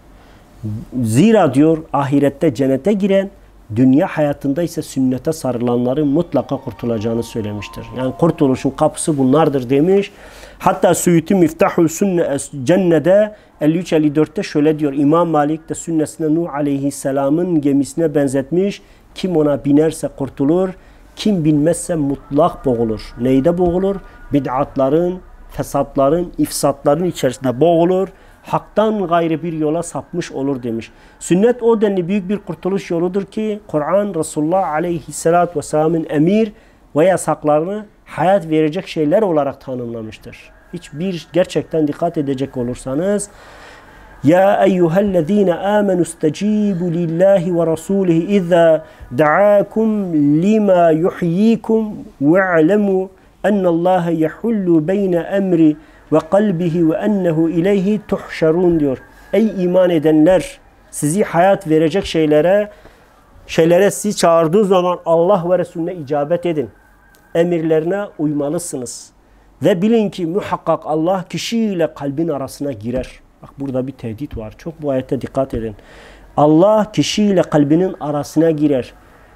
A: Zira diyor ahirette cennete giren dünya hayatında ise sünnete sarılanların mutlaka kurtulacağını söylemiştir. Yani kurtuluşun kapısı bunlardır demiş. Hatta Suyuti Miftahul Sünne Cenne'de 53-54'te şöyle diyor. İmam Malik de sünnesine Nuh Aleyhisselam'ın gemisine benzetmiş. Kim ona binerse kurtulur, kim binmezse mutlak boğulur. Neyde boğulur? Bid'atların, fesatların, ifsatların içerisinde boğulur. Haktan gayrı bir yola sapmış olur demiş. Sünnet o denli büyük bir kurtuluş yoludur ki Kur'an Resulullah Aleyhisselatü Vesselam'ın emir ve yasaklarını hayat verecek şeyler olarak tanımlamıştır. Hiçbir gerçekten dikkat edecek olursanız Ya eyyühellezine amenu istecibu lillahi ve rasulihi izâ da'akum lima yuhyikum ve'alemu ennallâhe yehullu beyne emri ve kalbihi ve ennehu ileyhi tuhşarun diyor. Ey iman edenler, sizi hayat verecek şeylere sizi çağırdığı zaman Allah ve Resulüne icabet edin. Emirlerine uymalısınız. Ve bilin ki muhakkak Allah kişiyle kalbin arasına girer. Bak burada bir tehdit var. Çok bu ayette dikkat edin. Allah kişiyle kalbinin arasına girer.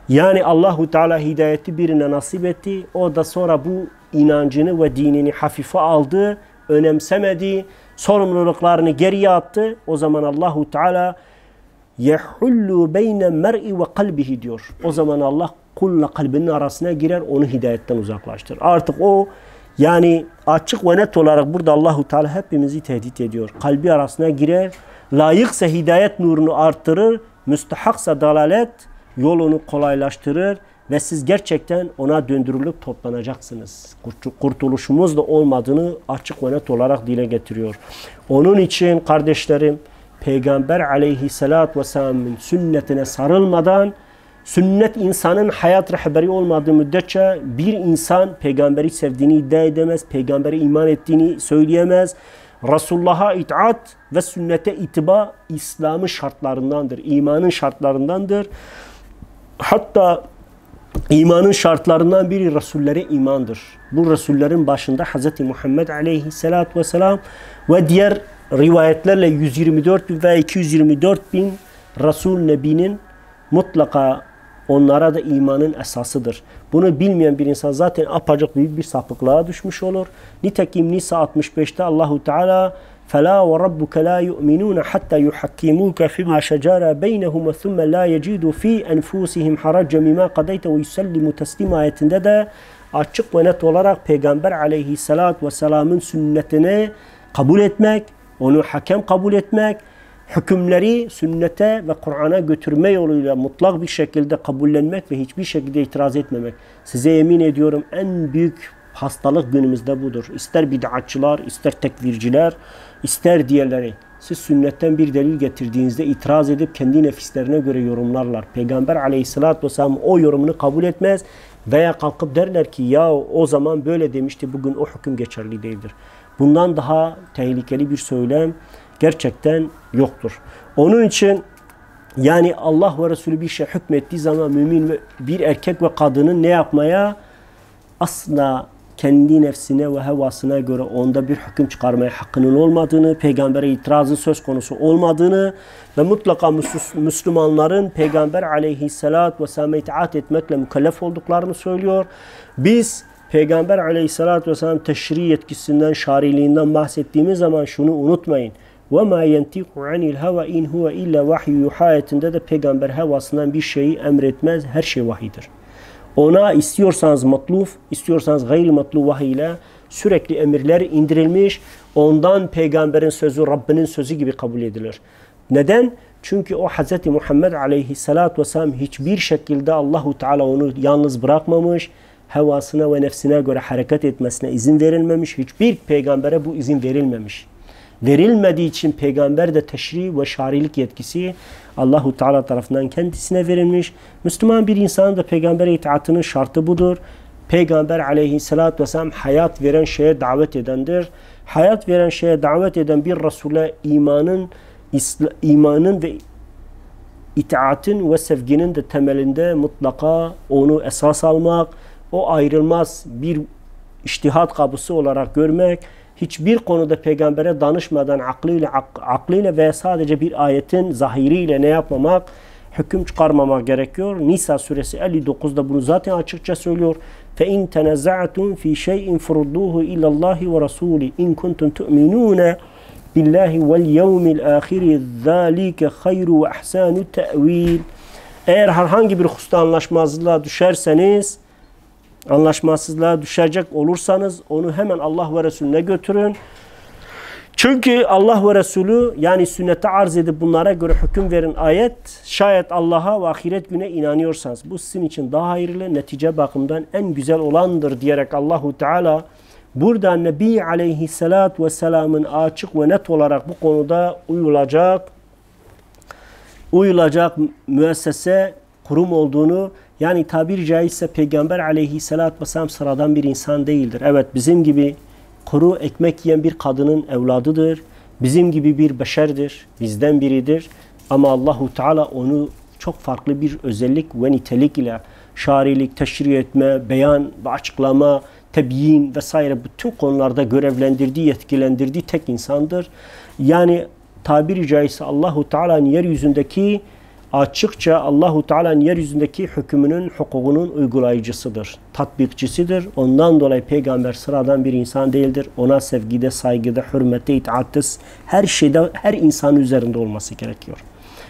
A: Yani Allahu Teala hidayeti birine nasip etti. O da sonra bu inancını ve dinini hafife aldı, önemsemedi, sorumluluklarını geriye attı. O zaman Allahu Teala yehullu beyne mer'i ve kalbihi diyor. O zaman Allah kulla kalbinin arasına girer, onu hidayetten uzaklaştırır. Artık o yani açık ve net olarak burada Allahu Teala hepimizi tehdit ediyor. Kalbi arasına girer, layıksa hidayet nurunu artırır, müstehaksa dalalet yolunu kolaylaştırır ve siz gerçekten ona döndürülüp toplanacaksınız. Kurtuluşumuz da olmadığını açık ve net olarak dile getiriyor. Onun için kardeşlerim, Peygamber Aleyhisselatü Vesselam'ın sünnetine sarılmadan, sünnet insanın hayat rehberi olmadığı müddetçe bir insan peygamberi sevdiğini iddia edemez, peygambere iman ettiğini söyleyemez. Resulullah'a itaat ve sünnete itiba İslam'ın şartlarındandır, imanın şartlarındandır. Hatta imanın şartlarından biri Resullere imandır. Bu Resullerin başında Hz. Muhammed Aleyhisselatü Vesselam ve diğer rivayetlerle 124 bin ve 224 bin Resul Nebi'nin mutlaka onlara da imanın esasıdır. Bunu bilmeyen bir insan zaten apacık büyük bir sapıklığa düşmüş olur. Nitekim Nisa 65'te Allahu Teala فَلَا وَرَبُّكَ لَا يُؤْمِنُونَ حَتَّى يُحَكِّمُوكَ فِي مَا شَجَرَ بَيْنَهُمْ ثُمَّ لَا يَجِدُوا فِي أَنْفُسِهِمْ حَرَجًا مِمَّا قَضَيْتَ وَيُسَلِّمُوا تَسْلِيمًا ayetinde de açık ve net olarak Peygamber Aleyhisselatü Vesselam'ın sünnetini kabul etmek, onu hakem kabul etmek, hükümleri sünnete ve Kur'an'a götürme yoluyla mutlak bir şekilde kabullenmek ve hiçbir şekilde itiraz etmemek. Size yemin ediyorum en büyük hastalık günümüzde budur. İster bid'atçılar, ister tekvirciler, ister diğerleri. Siz sünnetten bir delil getirdiğinizde itiraz edip kendi nefislerine göre yorumlarlar. Peygamber Aleyhisselatü Vesselam o yorumunu kabul etmez veya kalkıp derler ki ya o zaman böyle demişti, bugün o hüküm geçerli değildir. Bundan daha tehlikeli bir söylem gerçekten yoktur. Onun için yani Allah ve Resulü bir şey hükmettiği zaman mümin ve bir erkek ve kadının ne yapmaya? Asla kendi nefsine ve hevasına göre onda bir hüküm çıkarmaya hakkının olmadığını, peygambere itirazın söz konusu olmadığını ve mutlaka Müslümanların Peygamber Aleyhisselatü Vesselam'a itaat etmekle mükellef olduklarını söylüyor. Biz Peygamber Aleyhisselatü Vesselam teşri yetkisinden, şariliğinden bahsettiğimiz zaman şunu unutmayın. وَمَا يَنْتِقُ عَنِ الْهَوَا اِنْ هُوَ اِلَّا وَحْيُ ayetinde de peygamber hevasından bir şeyi emretmez. Her şey vahidir. Ona istiyorsanız matluf, istiyorsanız gayri matluf vahiy ile Sürekli emirler indirilmiş. Ondan peygamberin sözü Rabbinin sözü gibi kabul edilir. Neden? Çünkü o Hz. Muhammed aleyhissalatu vesselam hiçbir şekilde Allahu Teala onu yalnız bırakmamış. Hevasına ve nefsine göre hareket etmesine izin verilmemiş. Hiçbir peygambere bu izin verilmemiş. Verilmediği için peygamber de teşri ve şarilik yetkisi Allahu Teala tarafından kendisine verilmiş. Müslüman bir insanın da peygambere itaatının şartı budur. Peygamber aleyhissalatü vesselam hayat veren şeye davet edendir. Hayat veren şeye davet eden bir Resul'e imanın ve itaatin ve sevginin de temelinde mutlaka onu esas almak, o ayrılmaz bir içtihat kapısı olarak görmek, hiçbir konuda peygambere danışmadan aklıyla veya sadece bir ayetin zahiriyle ne yapmamak, hüküm çıkarmamak gerekiyor. Nisa suresi 59'da bunu zaten açıkça söylüyor. فَاِنْ تَنَزَعْتُمْ ف۪ي شَيْءٍ فَرُدُّوهُ اِلَى اللّٰهِ وَرَسُولِ اِنْ كُنْتُمْ تُؤْمِنُونَ بِاللّٰهِ وَالْيَوْمِ الْآخِرِ ذَٰلِكَ خَيْرُ وَاَحْسَانُ التَّأْو۪يلِ Eğer herhangi bir hususta anlaşmazlığa düşecek olursanız onu hemen Allah ve Resulüne götürün. Çünkü Allah ve Resulü yani sünnete arz edip bunlara göre hüküm verin ayet, şayet Allah'a ve ahiret güne inanıyorsanız bu sizin için daha hayırlı, netice bakımından en güzel olandır diyerek Allahu Teala burada Nebi Aleyhisselatü Vesselam'ın açık ve net olarak bu konuda uyulacak müessese, kurum olduğunu, yani tabiri caizse Peygamber Aleyhisselatü Vesselam sıradan bir insan değildir. Evet, bizim gibi kuru ekmek yiyen bir kadının evladıdır. Bizim gibi bir beşerdir. Bizden biridir. Ama Allahu Teala onu çok farklı bir özellik ve nitelik ile şarilik, teşri etme, beyan ve açıklama, tebyin vesaire bütün konularda görevlendirdiği, yetkilendirdiği tek insandır. Yani tabiri caizse Allahu Teala'nın yeryüzündeki açıkça Allahu Teala'nın yeryüzündeki hükmünün, hukukunun uygulayıcısıdır, tatbikçisidir. Ondan dolayı peygamber sıradan bir insan değildir. Ona sevgide, saygıda, hürmette, itaatte, her şeyde, her insanın üzerinde olması gerekiyor.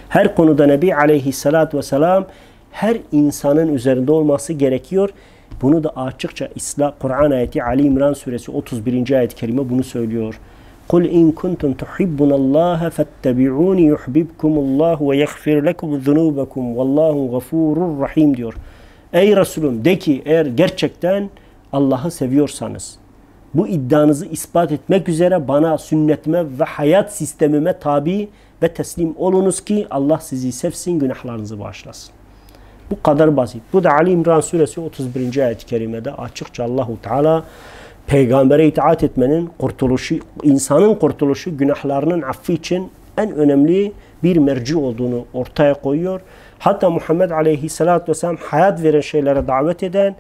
A: Her konuda Nebi Aleyhisselatü Vesselam her insanın üzerinde olması gerekiyor. Bunu da açıkça Kur'an ayeti Ali İmran suresi 31. ayet-i kerime bunu söylüyor. قُلْ اِنْ كُنْتُمْ تُحِبُّنَ اللّٰهَ فَاتَّبِعُونِ يُحْبِبْكُمُ اللّٰهُ وَيَغْفِرْ لَكُمْ ذُنُوبَكُمْ وَاللّٰهُ غَفُورٌ rahim diyor. Ey Resulüm de ki eğer gerçekten Allah'ı seviyorsanız bu iddianızı ispat etmek üzere bana, sünnetime ve hayat sistemime tabi ve teslim olunuz ki Allah sizi sevsin, günahlarınızı bağışlasın. Bu kadar basit. Bu da Ali İmran suresi 31. ayet-i kerimede açıkça Allahu Teala peygambere itaat etmenin kurtuluşu, insanın kurtuluşu, günahlarının affı için en önemli bir merci olduğunu ortaya koyuyor. Hatta Muhammed Aleyhisselatü Vesselam hayat veren şeylere davet eden,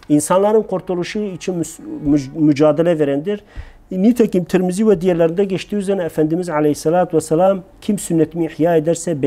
A: insanların kurtuluşu için mücadele verendir. Nitekim Tirmizi ve diğerlerinde geçtiği üzerine Efendimiz Aleyhisselatü Vesselam kim sünnetimi ihya ederse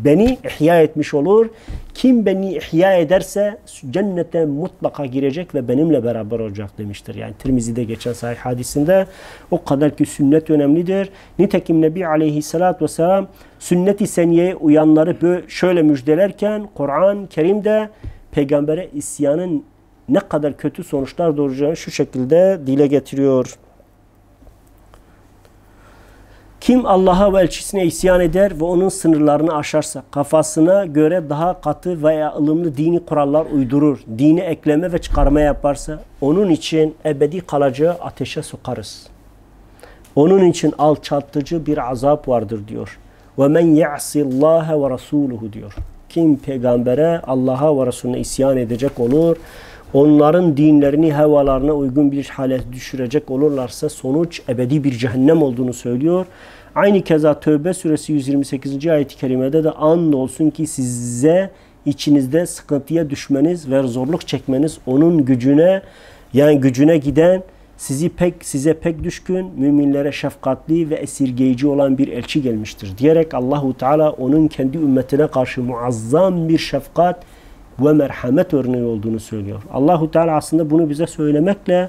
A: beni ihya etmiş olur. Kim beni ihya ederse cennete mutlaka girecek ve benimle beraber olacak demiştir. Yani Tirmizi'de geçen sahih hadisinde o kadar ki sünnet önemlidir. Nitekim Nebi Aleyhisselatü Vesselam sünnet-i seniyeye uyanları şöyle müjdelerken Kur'an-ı Kerim'de peygambere isyanın ne kadar kötü sonuçlar doğuracağını şu şekilde dile getiriyor. Kim Allah'a ve elçisine isyan eder ve onun sınırlarını aşarsa, kafasına göre daha katı veya ılımlı dini kurallar uydurur, dini ekleme ve çıkarma yaparsa, onun için ebedi kalacağı ateşe sokarız. Onun için alçaltıcı bir azap vardır diyor. وَمَنْ يَعْصِ اللّٰهَ وَرَسُولُهُ diyor. Kim peygambere, Allah'a ve Resulüne isyan edecek olur, onların dinlerini hevalarına uygun bir hale düşürecek olurlarsa sonuç ebedi bir cehennem olduğunu söylüyor. Aynı keza Tövbe suresi 128. ayet-i kerimede de andolsun ki size içinizde sıkıntıya düşmeniz ve zorluk çekmeniz onun gücüne, yani gücüne giden, size pek düşkün, müminlere şefkatli ve esirgeyici olan bir elçi gelmiştir diyerek Allahu Teala onun kendi ümmetine karşı muazzam bir şefkat ve merhamet örneği olduğunu söylüyor. Allahu Teala aslında bunu bize söylemekle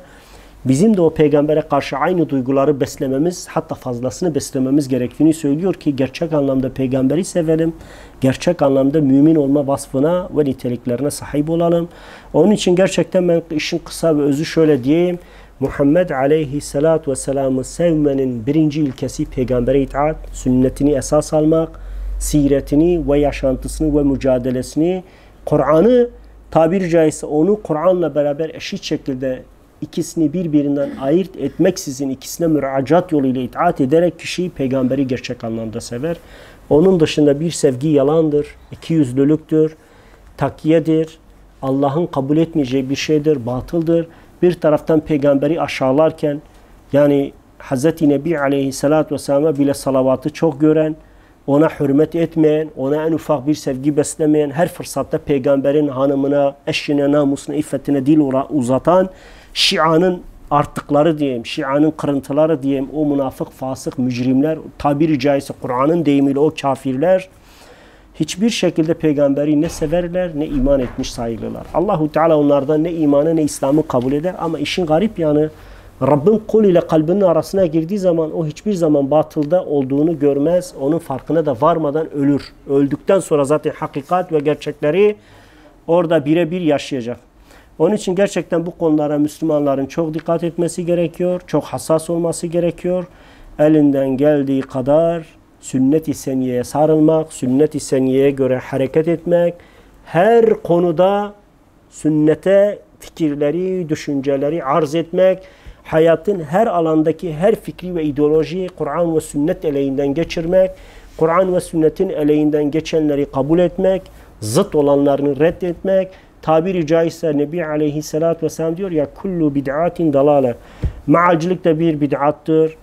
A: bizim de o peygambere karşı aynı duyguları beslememiz, hatta fazlasını beslememiz gerektiğini söylüyor ki gerçek anlamda peygamberi sevelim, gerçek anlamda mümin olma vasfına ve niteliklerine sahip olalım. Onun için gerçekten ben işin kısa ve özü şöyle diyeyim. Muhammed aleyhissalatu vesselam'ı sevmenin birinci ilkesi peygambere itaat, sünnetini esas almak, siretini ve yaşantısını ve mücadelesini, Kur'an'ı tabiri caizse onu Kur'an'la beraber eşit şekilde ikisini birbirinden ayırt etmeksizin ikisine müracaat yoluyla itaat ederek kişiyi peygamberi gerçek anlamda sever. Onun dışında bir sevgi yalandır, ikiyüzlülüktür, takiyedir, Allah'ın kabul etmeyeceği bir şeydir, batıldır. Bir taraftan peygamberi aşağılarken yani Hz. Nebi Aleyhisselatü Vesselam'a bile salavatı çok gören, ona hürmet etmeyen, ona en ufak bir sevgi beslemeyen, her fırsatta peygamberin hanımına, eşine, namusuna, iffetine dil uzatan, Şia'nın artıkları diyeyim, Şia'nın kırıntıları diyeyim, o münafık, fasık, mücrimler, tabiri caizse Kur'an'ın deyimiyle o kafirler, hiçbir şekilde peygamberi ne severler ne iman etmiş sayılırlar. Allahu Teala onlardan ne imanı ne İslam'ı kabul eder ama işin garip yanı Rabbin kul ile kalbinin arasına girdiği zaman o hiçbir zaman batılda olduğunu görmez. Onun farkına da varmadan ölür. Öldükten sonra zaten hakikat ve gerçekleri orada birebir yaşayacak. Onun için gerçekten bu konulara Müslümanların çok dikkat etmesi gerekiyor. Çok hassas olması gerekiyor. Elinden geldiği kadar sünnet-i seniyeye sarılmak, sünnet-i seniyeye göre hareket etmek, her konuda sünnete fikirleri, düşünceleri arz etmek, hayatın her alandaki her fikri ve ideolojiyi Kur'an ve sünnet eleğinden geçirmek, Kur'an ve sünnetin eleğinden geçenleri kabul etmek, zıt olanlarını reddetmek, tabiri caizse Nebi Aleyhisselatü Vesselam diyor ya kullu bid'atin dalale. Mealcilik de bir bid'attır.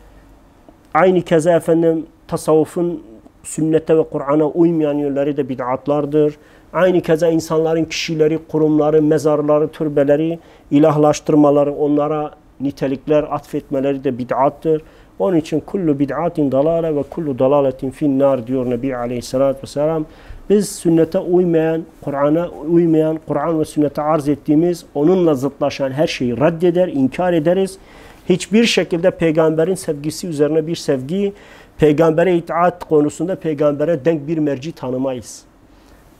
A: Aynı keza efendim tasavvufun sünnete ve Kur'an'a uymayan yönleri de bid'atlardır. Aynı keza insanların kişileri, kurumları, mezarları, türbeleri, ilahlaştırmaları, onlara nitelikler atfetmeleri de bid'attır. Onun için kullu bid'atin dalale ve kullu dalaletin finnar diyor Nebi Aleyhisselatü Vesselam. Biz sünnete uymayan, Kur'an'a uymayan, Kur'an ve sünnete arz ettiğimiz, onunla zıtlaşan her şeyi reddeder, inkar ederiz. Hiçbir şekilde peygamberin sevgisi üzerine bir sevgi, peygambere itaat konusunda peygambere denk bir merci tanımayız.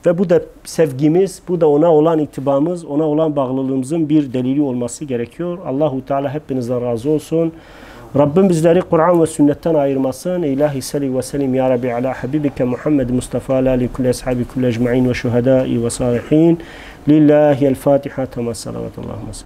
A: Ve bu da sevgimiz, bu da ona olan itibamız, ona olan bağlılığımızın bir delili olması gerekiyor. Allahu Teala hepinizden razı olsun. Rabbim bizleri Kur'an ve sünnetten ayırmasın. İlahi salli ve sellim ya Rabbi ala habibike Muhammed Mustafa ala kulli ashabi kulli ecma'in ve şuhadai ve salihin. Lillahi el-Fatiha. Tema salavatullah.